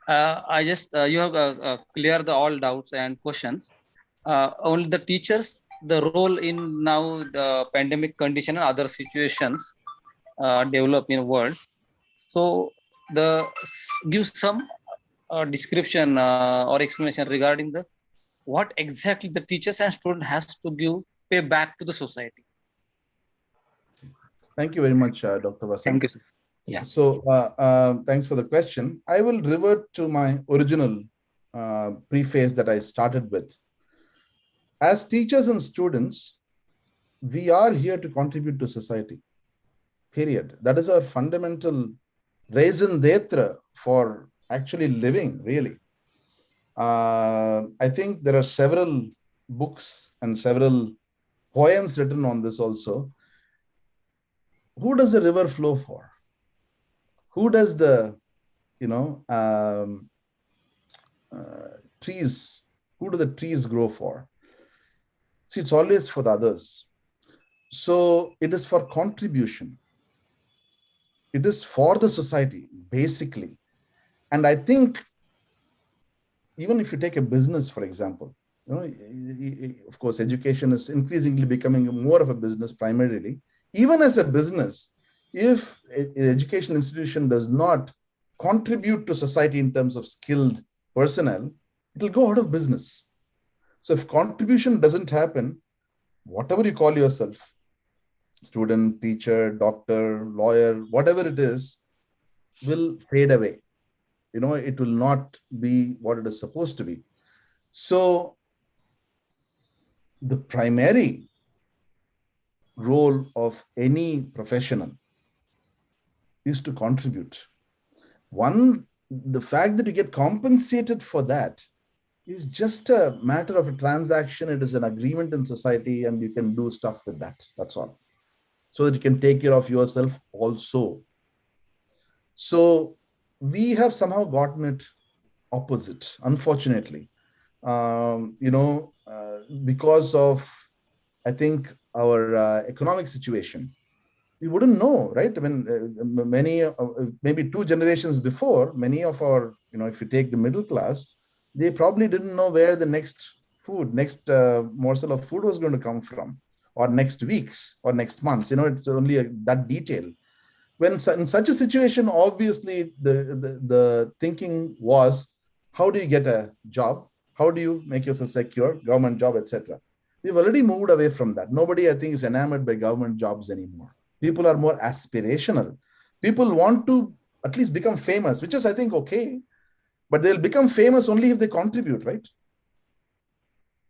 I just you have cleared all doubts and questions. Only the teachers, the role in now the pandemic condition and other situations develop in world. So give some description or explanation regarding the what exactly the teachers and student has to pay back to the society. Thank you very much, Dr. Vasant. Thank you, sir. Yeah. So thanks for the question. I will revert to my original preface that I started with. As teachers and students, we are here to contribute to society, period. That is our fundamental raison d'etre for actually living, really. I think there are several books and several poems written on this also. Who does the river flow for? Who does the, trees, who do the trees grow for? See, it's always for the others. So it is for contribution. It is for the society, basically. And I think even if you take a business, for example, of course, education is increasingly becoming more of a business primarily. Even as a business, if an education institution does not contribute to society in terms of skilled personnel, it will go out of business. So if contribution doesn't happen, whatever you call yourself, student, teacher, doctor, lawyer, whatever it is, will fade away. It will not be what it is supposed to be. So the primary role of any professional is to contribute. The fact that you get compensated for that is just a matter of a transaction. It is an agreement in society, and you can do stuff with that. That's all. So that you can take care of yourself also. So we have somehow gotten it opposite, unfortunately. Because of, I think, our economic situation, we wouldn't know, right? I mean, maybe 2 generations before, many of our, if you take the middle class, they probably didn't know where the next morsel of food was going to come from, or next weeks, or next months. It's only that detail. When in such a situation, obviously, the thinking was, how do you get a job? How do you make yourself secure, government job, etc.? We've already moved away from that. Nobody, I think, is enamored by government jobs anymore. People are more aspirational. People want to at least become famous, which is, I think, okay. But they'll become famous only if they contribute, right?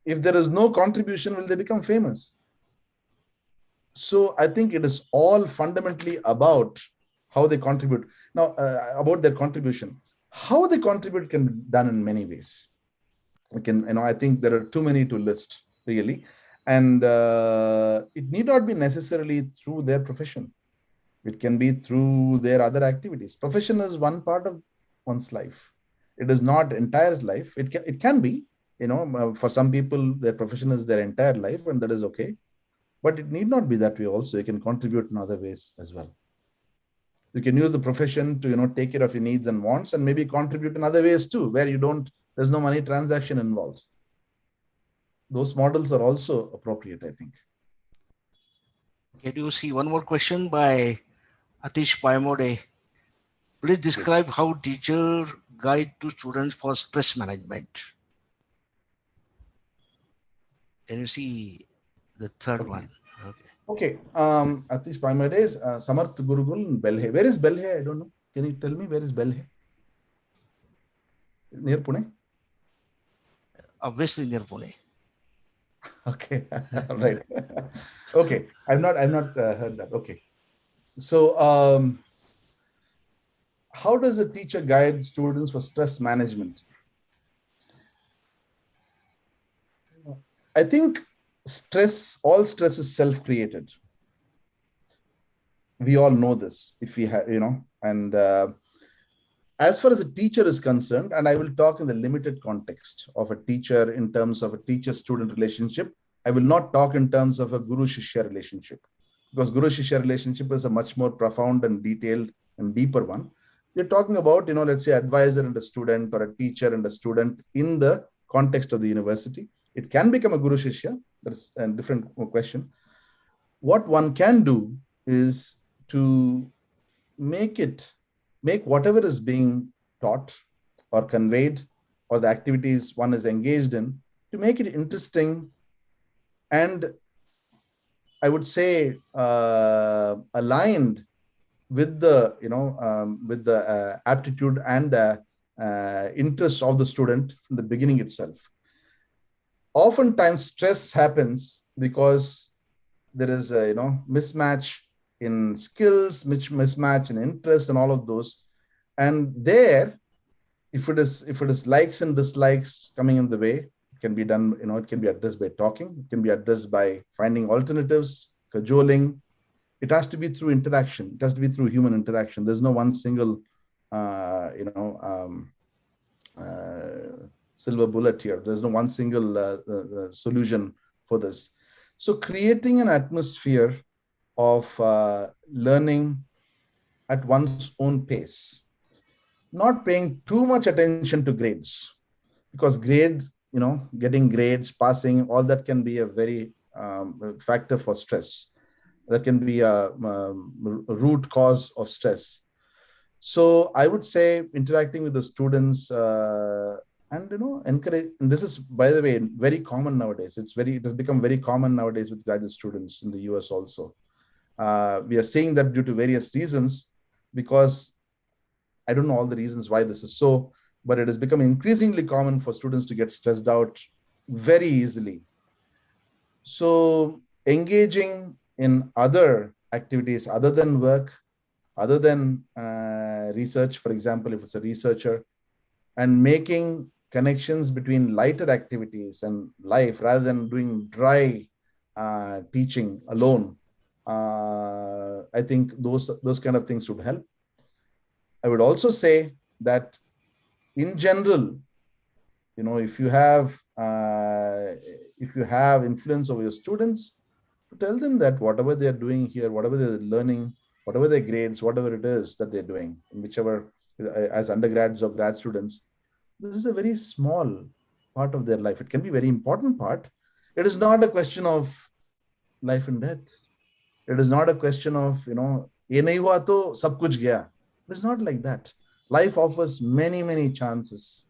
If there is no contribution, will they become famous? So I think it is all fundamentally about how they contribute. Now, about their contribution. How they contribute can be done in many ways. I think there are too many to list, really. And it need not be necessarily through their profession. It can be through their other activities. Profession is one part of one's life. It is not entire life. It can be, for some people, their profession is their entire life, and that is okay. But it need not be that way also. You can contribute in other ways as well. You can use the profession to, take care of your needs and wants, and maybe contribute in other ways too, where there's no money transaction involved. Those models are also appropriate, I think. Can you see one more question by Atish Paimode? Please describe how teacher guide to students for stress management. Can you see the third one? Okay. Atish Paimode is Samarth Gurukul, Belhe. Where is Belhe? I don't know. Can you tell me where is Belhe? Near Pune? Obviously near Pune. Okay, right. Okay, I've not heard that. Okay, so how does a teacher guide students for stress management? I think all stress is self-created. We all know this. If we have, and as far as a teacher is concerned, and I will talk in the limited context of a teacher in terms of a teacher-student relationship. I will not talk in terms of a guru-shishya relationship, because guru-shishya relationship is a much more profound and detailed and deeper one. We're talking about, let's say, advisor and a student, or a teacher and a student in the context of the university. It can become a guru-shishya. That's a different question. What one can do is to make whatever is being taught or conveyed, or the activities one is engaged in, to make it interesting and, I would say, aligned with the aptitude and the interests of the student from the beginning itself. oftentimes stress happens because there is a mismatch in skills, mismatch in interest, and all of those. And there, if it is likes and dislikes coming in the way, it can be done. It can be addressed by talking. It can be addressed by finding alternatives, cajoling. It has to be through interaction. It has to be through human interaction. There's no one single, silver bullet here. There's no one single solution for this. So creating an atmosphere of learning at one's own pace, not paying too much attention to grades, because getting grades, passing, all that can be a very factor for stress. That can be a root cause of stress. So I would say interacting with the students and encourage. And this is, by the way, very common nowadays. It has become very common nowadays with graduate students in the US also. We are seeing that due to various reasons, because I don't know all the reasons why this is so, but it has become increasingly common for students to get stressed out very easily. So engaging in other activities other than work, other than research, for example, if it's a researcher, and making connections between lighter activities and life rather than doing dry teaching alone. I think those kind of things would help. I would also say that in general, if you have influence over your students, to tell them that whatever they're doing here, whatever they're learning, whatever their grades, whatever it is that they're doing, in whichever, as undergrads or grad students, this is a very small part of their life. It can be a very important part. It is not a question of life and death. It is not a question of, ye nahi hua to sab kuch gaya. It is not like that. Life offers many, many chances.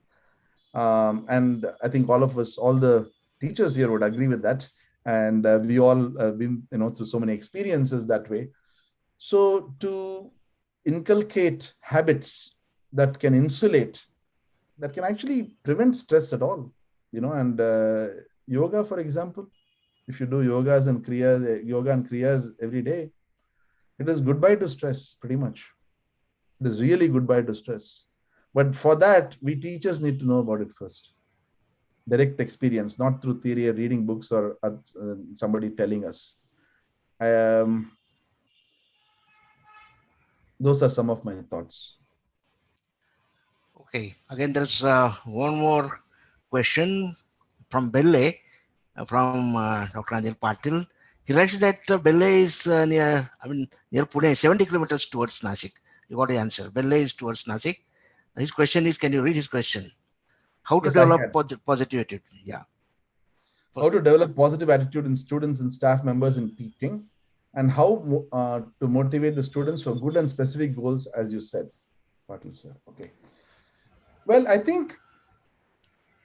And I think all of us, all the teachers here would agree with that. And we all have been, through so many experiences that way. So to inculcate habits that can insulate, that can actually prevent stress at all, and yoga, for example, if you do yoga and kriyas every day, it is goodbye to stress, pretty much. It is really goodbye to stress. But for that, we teachers need to know about it first. Direct experience, not through theory or reading books or somebody telling us. Those are some of my thoughts. Okay, again, there's one more question from Belle, from Dr. Anil Patil. He writes that Belle is near Pune, 70 kilometers towards Nashik. You got the answer. Belle is towards Nashik. His question is, can you read his question? How to develop positive attitude? Yeah. How to develop positive attitude in students and staff members in teaching, and how to motivate the students for good and specific goals, as you said, Patil sir. Okay. Well, I think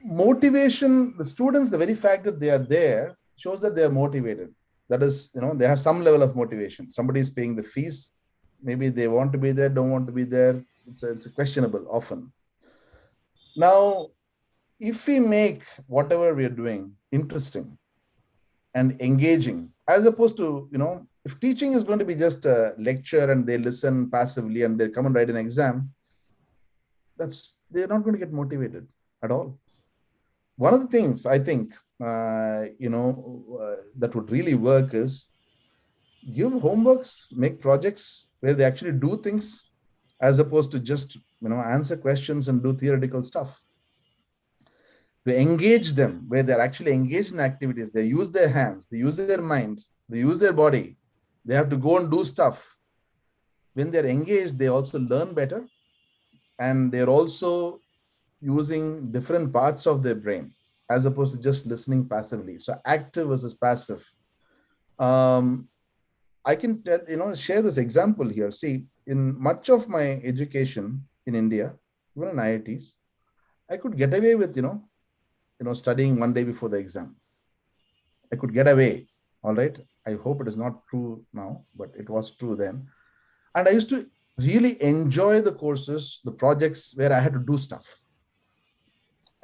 motivation, the students, the very fact that they are there shows that they are motivated. That is, they have some level of motivation. Somebody is paying the fees. Maybe they want to be there, don't want to be there. It's questionable often. Now, if we make whatever we are doing interesting and engaging, as opposed to, if teaching is going to be just a lecture and they listen passively and they come and write an exam, they're not going to get motivated at all. One of the things I think, that would really work is give homeworks, make projects where they actually do things, as opposed to just, answer questions and do theoretical stuff. To engage them where they're actually engaged in activities. They use their hands, they use their mind, they use their body. They have to go and do stuff. When they're engaged, they also learn better. And they're also using different parts of their brain, as opposed to just listening passively. So active versus passive. I can share this example here. See, in much of my education in India, even in IITs, I could get away with, studying one day before the exam. I could get away. All right. I hope it is not true now, but it was true then. And I used to really enjoy the courses, the projects where I had to do stuff.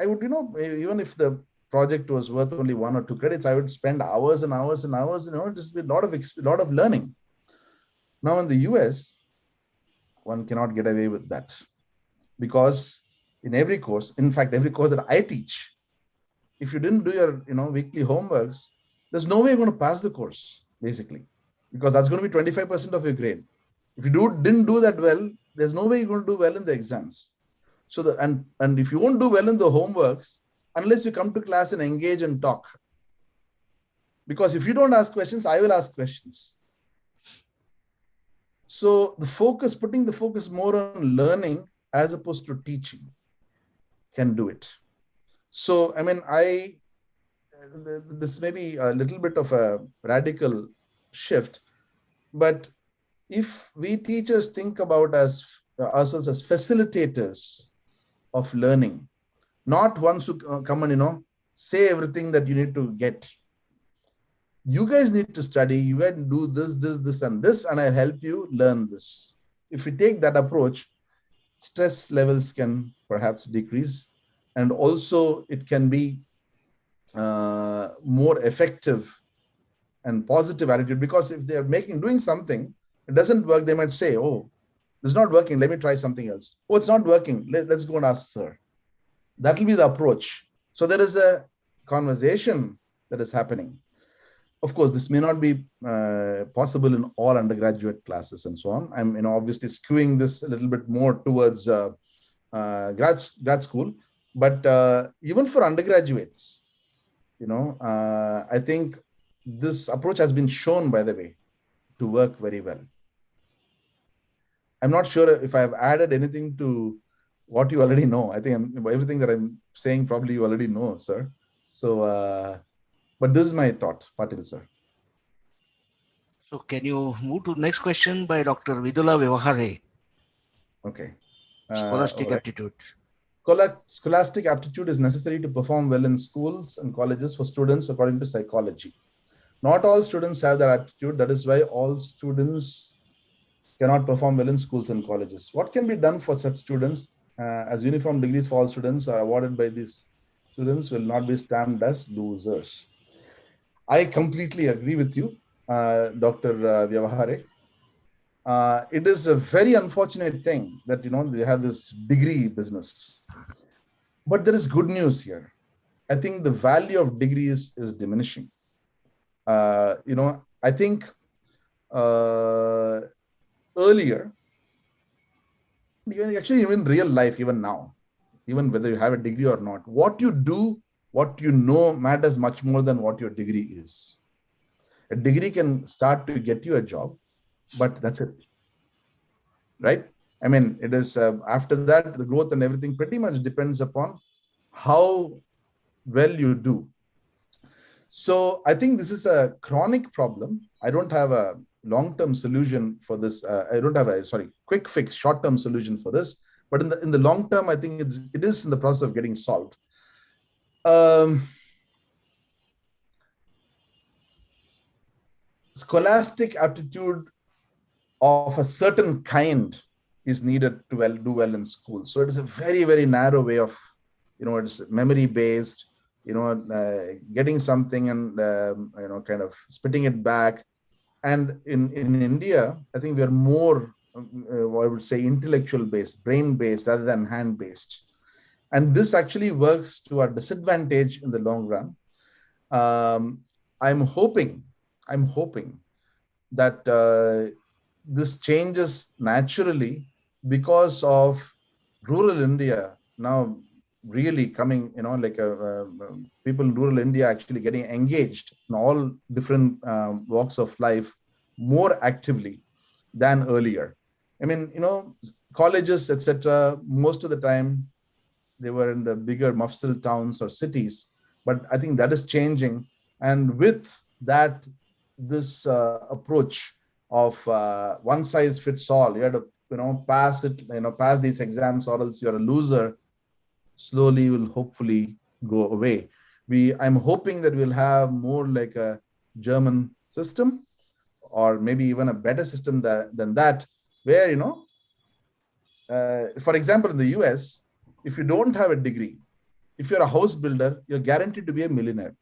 I would, even if the project was worth only 1 or 2 credits, I would spend hours and hours and hours, just a lot of learning. Now in the US, one cannot get away with that, because in every course, in fact, every course that I teach, if you didn't do your weekly homeworks, there's no way you're going to pass the course, basically, because that's going to be 25% of your grade. If you didn't do that well, there's no way you're going to do well in the exams. So and if you won't do well in the homeworks, unless you come to class and engage and talk, because if you don't ask questions, I will ask questions. So putting the focus more on learning as opposed to teaching can do it. So, I mean, this may be a little bit of a radical shift, but if we teachers think about ourselves as facilitators of learning, not ones who come and, say everything that you need to get. You guys need to study, you guys do this, and this, and I'll help you learn this. If we take that approach, stress levels can perhaps decrease, and also it can be more effective and positive attitude, because if they're doing something, it doesn't work, they might say, oh, this is not working, let me try something else. Oh, it's not working, let's go and ask sir. That will be the approach. So there is a conversation that is happening. Of course, this may not be possible in all undergraduate classes and so on. I'm obviously skewing this a little bit more towards grad school, but even for undergraduates, I think this approach has been shown, by the way, to work very well. I'm not sure if I've added anything to what you already know. I think everything that I'm saying probably you already know, sir. So, but this is my thought, Patil, sir. So can you move to the next question by Dr. Vidula Vyavahare? Okay. Scholastic aptitude. Scholastic aptitude is necessary to perform well in schools and colleges for students according to psychology. Not all students have that aptitude. That is why all students cannot perform well in schools and colleges. What can be done for such students, as uniform degrees for all students are awarded by these students will not be stamped as losers? I completely agree with you, Dr. Vyavahare. It is a very unfortunate thing that, they have this degree business. But there is good news here. I think the value of degrees is diminishing. I think earlier, actually even real life, even now, even whether you have a degree or not, what you do, what you know matters much more than what your degree is. A degree can start to get you a job, but that's it, right? I mean, it is after that, the growth and everything pretty much depends upon how well you do. So I think this is a chronic problem. I don't have a long-term solution for this. I don't have a quick fix, short-term solution for this. But in the long term, I think it is in the process of getting solved. Scholastic aptitude of a certain kind is needed to do well in school. So it is a very, very narrow way of, it's memory-based, getting something and, kind of spitting it back. And in India, I think we are more, I would say, intellectual-based, brain-based rather than hand-based. And this actually works to our disadvantage in the long run. I'm hoping that this changes naturally because of rural India now really coming, people in rural India actually getting engaged in all different walks of life more actively than earlier. I mean, colleges, etc., most of the time they were in the bigger mufsal towns or cities, but I think that is changing. And with that, this approach of one size fits all, you have to pass these exams or else you're a loser, slowly will hopefully go away. I'm hoping that we'll have more like a German system, or maybe even a better system than that, where, for example, in the US, if you don't have a degree, if you're a house builder, you're guaranteed to be a millionaire.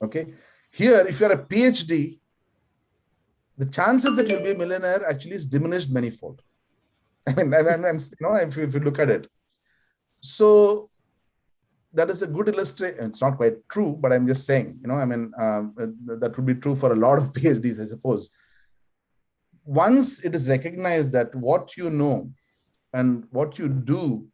Okay. Here, if you're a PhD, the chances that you'll be a millionaire actually is diminished manifold. I mean, if you look at it. So that is a good illustration. It's not quite true, but I'm just saying, that would be true for a lot of PhDs, I suppose. Once it is recognized that what you know and what you do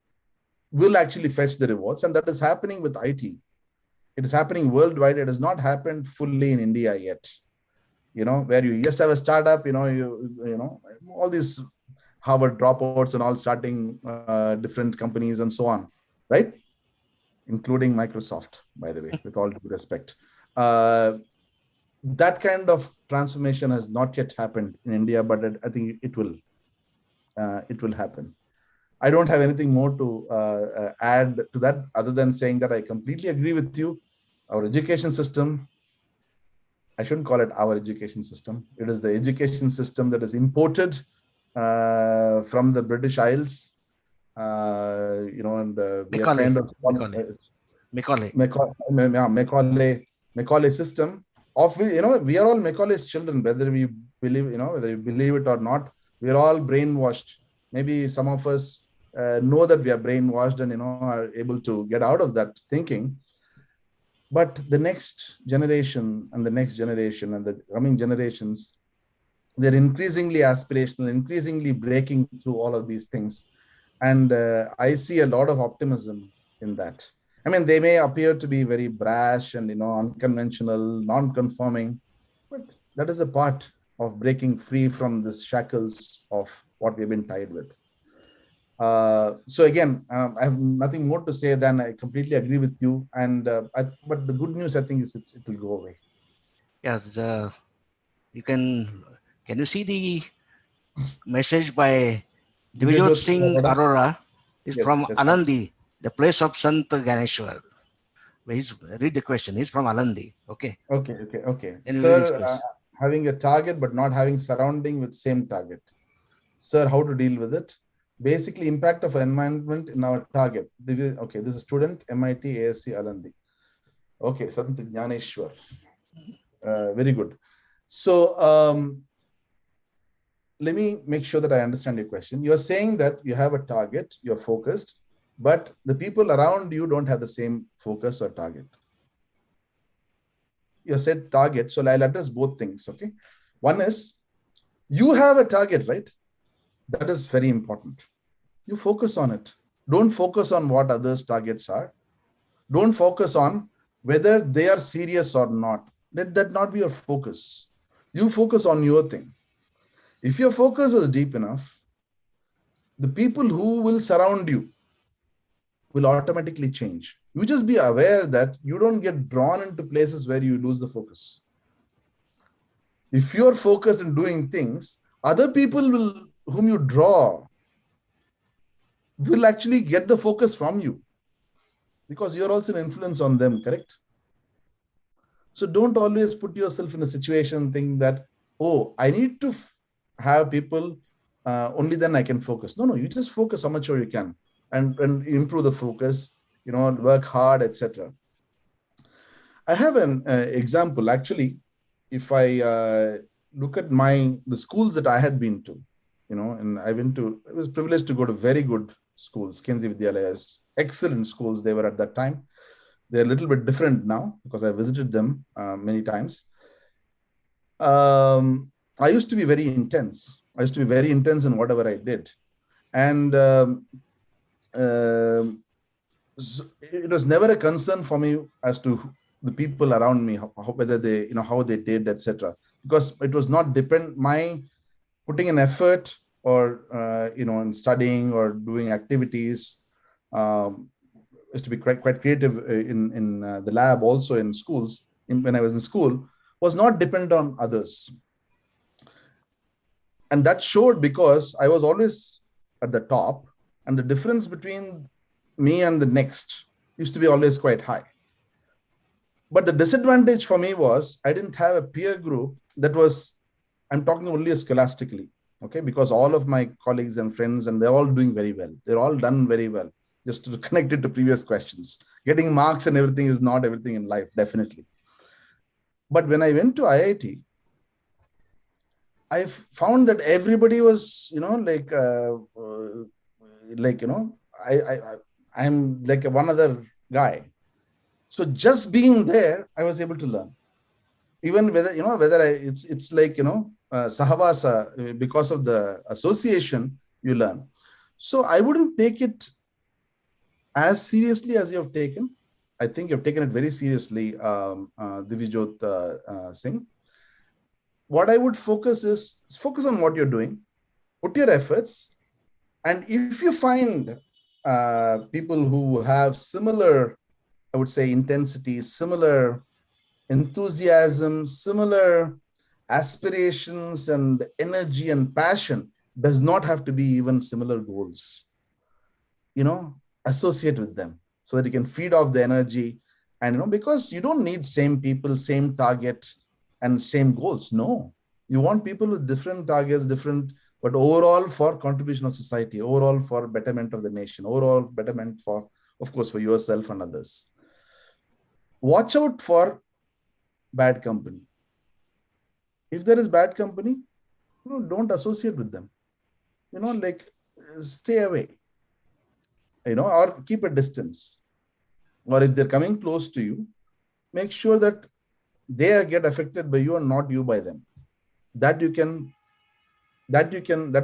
will actually fetch the rewards, and that is happening with IT. It is happening worldwide. It has not happened fully in India yet. Where you just have a startup, all these Harvard dropouts and all starting different companies and so on, right? Including Microsoft, by the way, with all due respect. That kind of transformation has not yet happened in India, but I think it will. It will happen. I don't have anything more to add to that other than saying that I completely agree with you. Our education system, I shouldn't call it our education system. It is the education system that is imported from the British Isles. We are kind of Macaulay system of, we are all Macaulay's children, whether we believe, whether you believe it or not. We are all brainwashed. Maybe some of us know that we are brainwashed and, are able to get out of that thinking. But the next generation and the next generation and the coming generations, they're increasingly aspirational, increasingly breaking through all of these things. And I see a lot of optimism in that. I mean, they may appear to be very brash and, unconventional, non-conforming, but that is a part of breaking free from the shackles of what we've been tied with. So again, I have nothing more to say than I completely agree with you. And but the good news, I think, is it will go away. Yes, can you see the message by Divijot Singh Arora? Is from Alandi, the place of Sant Ganeshwar. Read the question. He's from Alandi. Okay. Okay. Sir, having a target but not having surrounding with same target. Sir, how to deal with it? Basically, impact of environment in our target. This is student, MIT, ASC, Alandi. Okay, Sant Ganeshwar. Very good. So let me make sure that I understand your question. You're saying that you have a target, you're focused, but the people around you don't have the same focus or target. You said target, so I'll address both things, okay? One is, you have a target, right? That is very important. You focus on it. Don't focus on what others' targets are. Don't focus on whether they are serious or not. Let that not be your focus. You focus on your thing. If your focus is deep enough, the people who will surround you will automatically change. You just be aware that you don't get drawn into places where you lose the focus. If you're focused on doing things, other people whom you draw will actually get the focus from you because you're also an influence on them, correct? So don't always put yourself in a situation thinking that, oh, I need to have people, only then I can focus. No, you just focus how much you can and improve the focus, work hard, etc. I have an example. Actually, if I look at the schools that I had been to, and I was privileged to go to very good schools, Kendriya Vidyalayas, excellent schools they were at that time. They're a little bit different now because I visited them many times. I used to be very intense. I used to be very intense in whatever I did. And it was never a concern for me as to the people around me, whether they, how they did, etc. Because it was not my putting an effort or, in studying or doing activities, is to be quite creative in the lab, also in schools, when I was in school, was not dependent on others. And that showed because I was always at the top, and the difference between me and the next used to be always quite high. But the disadvantage for me was I didn't have a peer group that was, I'm talking only scholastically, okay? Because all of my colleagues and friends, and they're all doing very well. They're all done very well. just to connect it to previous questions. Getting marks and everything is not everything in life, definitely. But when I went to IIT, I found that everybody was, I'm like one other guy. So just being there, I was able to learn. Even it's like, sahavasa, because of the association, you learn. So I wouldn't take it as seriously as you have taken. I think you've taken it very seriously, Divijot Singh. What I would focus on what you're doing, put your efforts, and if you find people who have similar, I would say, intensity, similar enthusiasm, similar aspirations and energy and passion, does not have to be even similar goals. Associate with them so that you can feed off the energy. And, because you don't need same people, same target and same goals. No, you want people with different targets, but overall for contribution of society, overall for betterment of the nation, overall betterment for, of course, for yourself and others. Watch out for bad company. If there is bad company, don't associate with them. Stay away. Or keep a distance. Or if they're coming close to you, make sure that they get affected by you and not you by them. That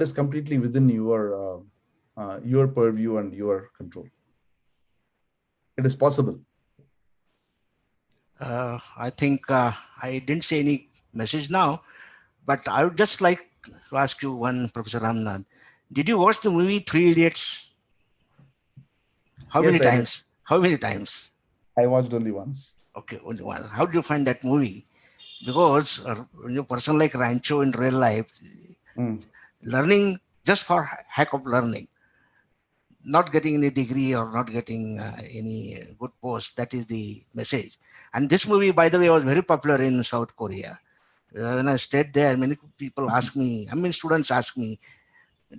is completely within your purview and your control. It is possible. I think I didn't say any message now, but I would just like to ask you one, Professor Ramnath. Did you watch the movie Three Idiots? How many times? How many times? I watched only once. Okay, only once. How do you find that movie? Because a person like Rancho in real life, learning just for heck of learning, not getting any degree or not getting any good post, that is the message. And this movie, by the way, was very popular in South Korea. When I stayed there, many people ask me, students ask me,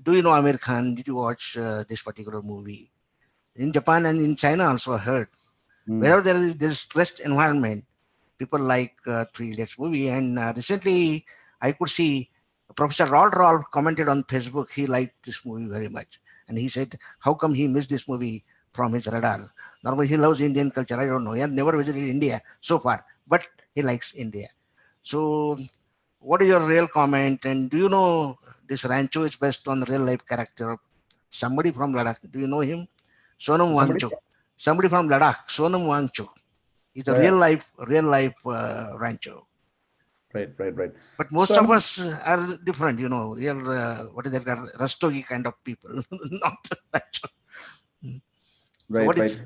do you know Amir Khan? Did you watch this particular movie? In Japan and in China also I heard. Wherever there is this stressed environment, people like Three Idiots movie. And recently I could see Professor Rolf commented on Facebook. He liked this movie very much. And he said, how come he missed this movie from his radar? Normally he loves Indian culture. I don't know. He has never visited India so far, but he likes India. So what is your real comment? And do you know this Rancho is based on real life character of somebody from Ladakh? Do you know him? Sonam Wangchuk. Somebody from Ladakh, Sonam Wangchuk. He's a real life Rancho. Right. But most of us are different, we are what is that, Rastogi kind of people, not Rancho. Right.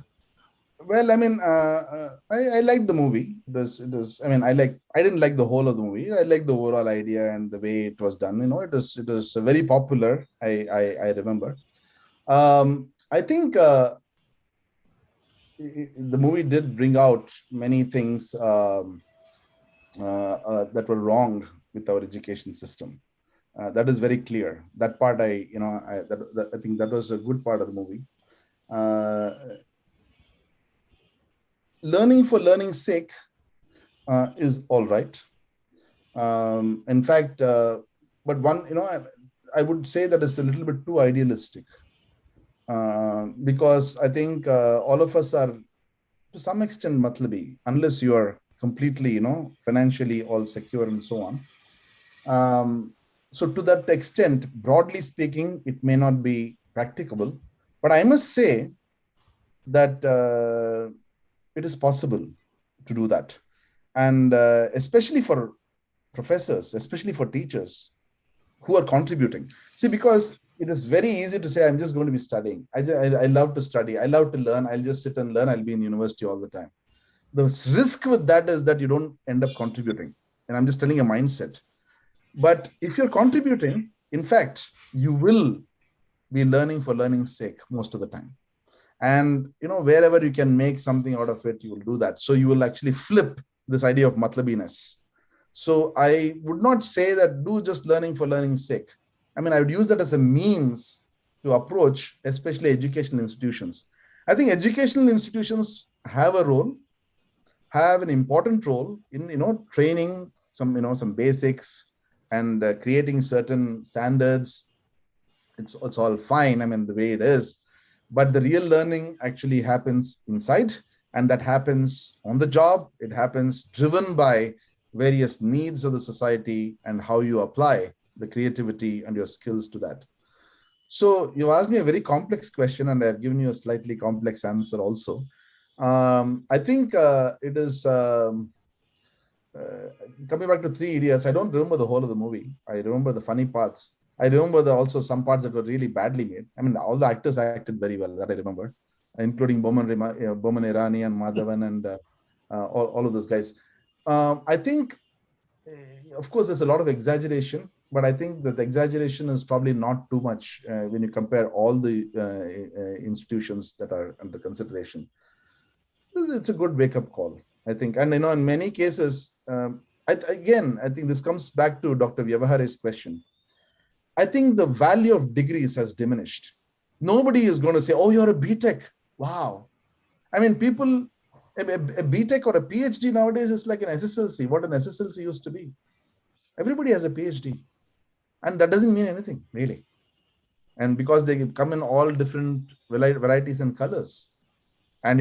Well, I liked the movie. It was. I didn't like the whole of the movie. I liked the overall idea and the way it was done. It was very popular. I remember. I think the movie did bring out many things that were wrong with our education system. That is very clear. That part, I think that was a good part of the movie. Learning for learning's sake is all right. In fact, but one, I would say that it's a little bit too idealistic. Because I think all of us are to some extent matlabi, unless you are completely, financially all secure and so on. So to that extent, broadly speaking, it may not be practicable, but I must say that it is possible to do that. And especially for professors, especially for teachers who are contributing. See, because it is very easy to say, I'm just going to be studying. I love to study. I love to learn. I'll just sit and learn. I'll be in university all the time. The risk with that is that you don't end up contributing. And I'm just telling a mindset. But if you're contributing, in fact, you will be learning for learning's sake most of the time. And, wherever you can make something out of it, you will do that. So you will actually flip this idea of matlabiness. So I would not say that do just learning for learning's sake. I would use that as a means to approach, especially educational institutions. I think educational institutions have a role, have an important role in training some basics and creating certain standards. It's all fine, I mean, the way it is, but the real learning actually happens inside, and that happens on the job. It happens driven by various needs of the society and how you apply the creativity and your skills to that. So you asked me a very complex question, and I've given you a slightly complex answer also. I think it is coming back to Three Idiots. I don't remember the whole of the movie. I remember the funny parts. I remember also some parts that were really badly made. I mean, all the actors acted very well, that I remember, including Boman Irani and Madhavan and all of those guys. I think, of course, there's a lot of exaggeration, but I think that the exaggeration is probably not too much when you compare all the institutions that are under consideration. It's a good wake-up call, I think. And, in many cases, I think this comes back to Dr. Vyavahare's question. I think the value of degrees has diminished. Nobody is going to say, oh, you're a BTech. Wow. I mean, people, a BTech or a PhD nowadays is like an SSLC, what an SSLC used to be. Everybody has a PhD. And that doesn't mean anything, really. And because they come in all different varieties and colors. And,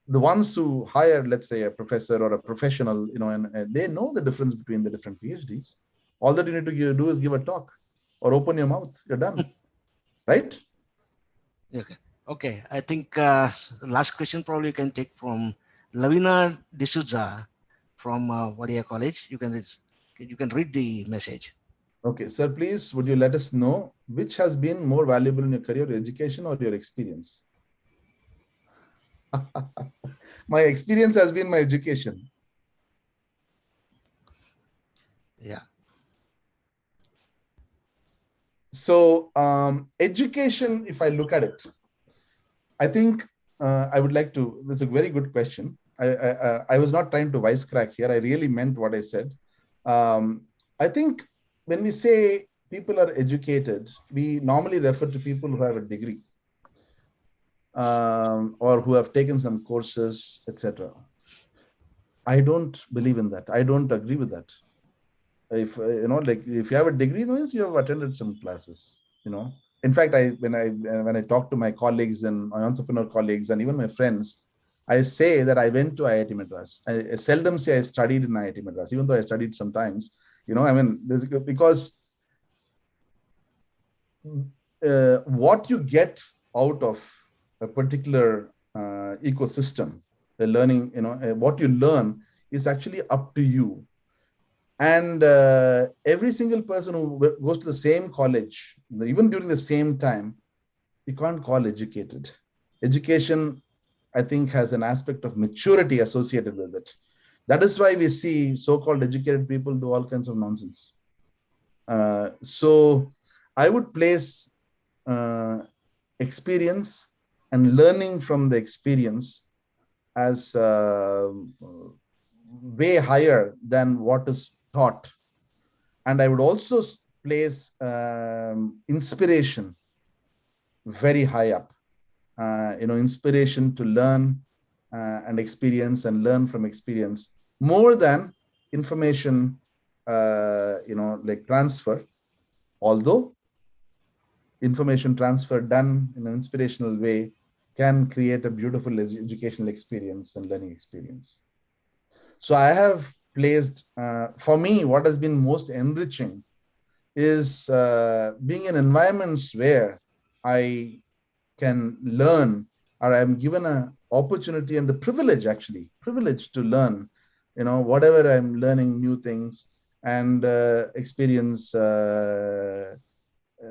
the ones who hire, let's say, a professor or a professional, and they know the difference between the different PhDs. All that you need to do is give a talk or open your mouth. You're done. Right? Okay. I think last question probably you can take from Lavina D'Souza from Wadia College. You can read the message. Okay, sir, please, would you let us know which has been more valuable in your career, your education or your experience? My experience has been my education. Yeah. So education, if I look at it, I think I would like to, this is a very good question. I was not trying to wisecrack here. I really meant what I said. I think when we say people are educated, we normally refer to people who have a degree or who have taken some courses, etc. I don't believe in that. I don't agree with that. If if you have a degree, it means you have attended some classes. In fact, when I talk to my colleagues and my entrepreneur colleagues and even my friends, I say that I went to IIT Madras. I seldom say I studied in IIT Madras, even though I studied sometimes. Because what you get out of a particular ecosystem, the learning, what you learn is actually up to you. And every single person who goes to the same college, even during the same time, you can't call educated. Education, I think, has an aspect of maturity associated with it. That is why we see so-called educated people do all kinds of nonsense. So I would place experience and learning from the experience as way higher than what is taught. And I would also place inspiration very high up. Inspiration to learn and experience and learn from experience more than information, like transfer. Although information transfer done in an inspirational way can create a beautiful educational experience and learning experience. So I have placed, for me, what has been most enriching is being in environments where I can learn, or I'm given an opportunity and the privilege to learn, whatever I'm learning, new things, and experience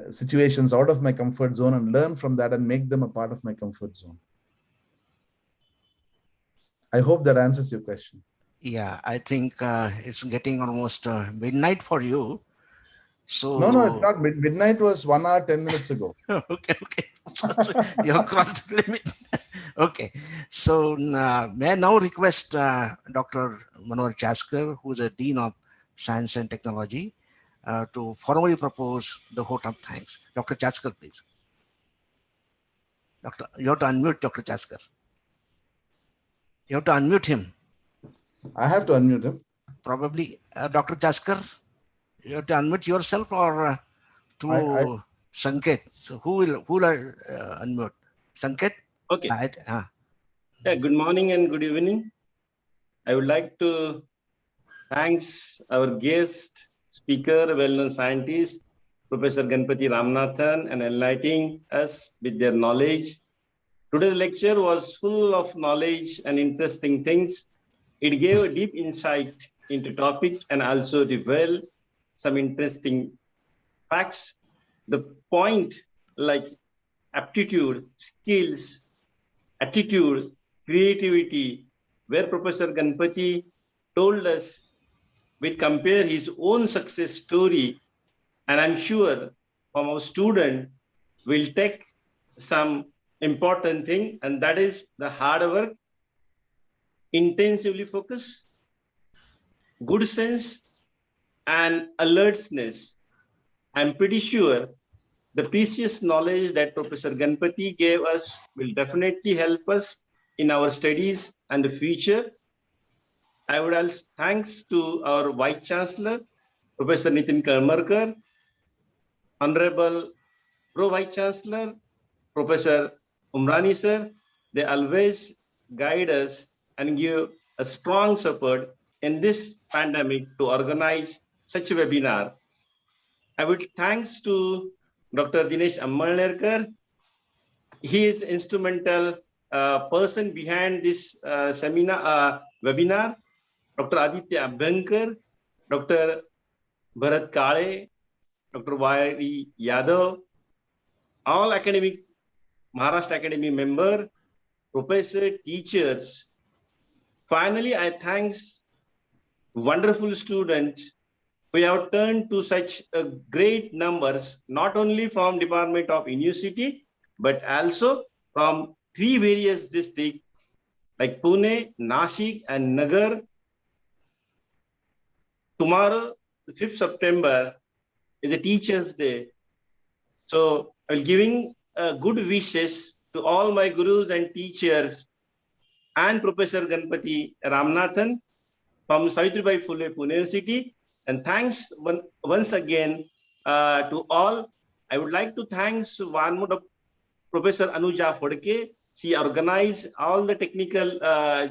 situations out of my comfort zone and learn from that and make them a part of my comfort zone. I hope that answers your question. Yeah, I think it's getting almost midnight for you. So No, it's not. Midnight was 1 hour, 10 minutes ago. Okay. So you crossed the limit. Okay. So may I now request Dr. Manoj Chaskar, who is a Dean of Science and Technology, to formally propose the vote of thanks. Dr. Chaskar, please. Doctor, you have to unmute Dr. Chaskar. You have to unmute him. I have to unmute him. Probably Dr. Chaskar, you have to unmute yourself or to Sanket. So who will unmute? Sanket? Okay. Yeah, good morning and good evening. I would like to thanks our guest speaker, well-known scientist, Professor Ganpati Ramanathan, and enlightening us with their knowledge. Today's lecture was full of knowledge and interesting things. It gave a deep insight into topic and also revealed some interesting facts. The point like aptitude, skills, attitude, creativity, where Professor Ganpati told us we compare his own success story, and I'm sure from our student will take some important thing, and that is the hard work, intensively focus, good sense, and alertness. I'm pretty sure the precious knowledge that Professor Ganpati gave us will definitely help us in our studies and the future. I would also thanks to our Vice Chancellor, Professor Nitin Karmarkar, Honorable Pro Vice Chancellor, Professor Umrani sir. They always guide us and give a strong support in this pandemic to organize such a webinar. I would thanks to Dr. Dinesh Ammalnerkar. He is instrumental person behind this webinar. Dr. Aditya Abhankar, Dr. Bharat Kale, Dr. Y. Yadav, all academic, Maharashtra Academy member, professor, teachers. Finally, I thank wonderful students who have turned to such great numbers, not only from Department of University, but also from 3 various districts like Pune, Nashik, and Nagar. Tomorrow, the 5th September, is a Teacher's Day. So I'm giving good wishes to all my gurus and teachers and Professor Ganpati Ramanathan from Savitribai Phule Pune University. And thanks once again to all. I would like to thanks one more Professor Anuja Fodke. She organized all the technical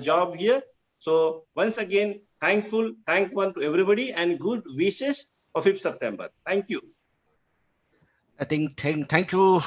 job here. So once again, thank one to everybody and good wishes for 5th September. Thank you. I think, thank you,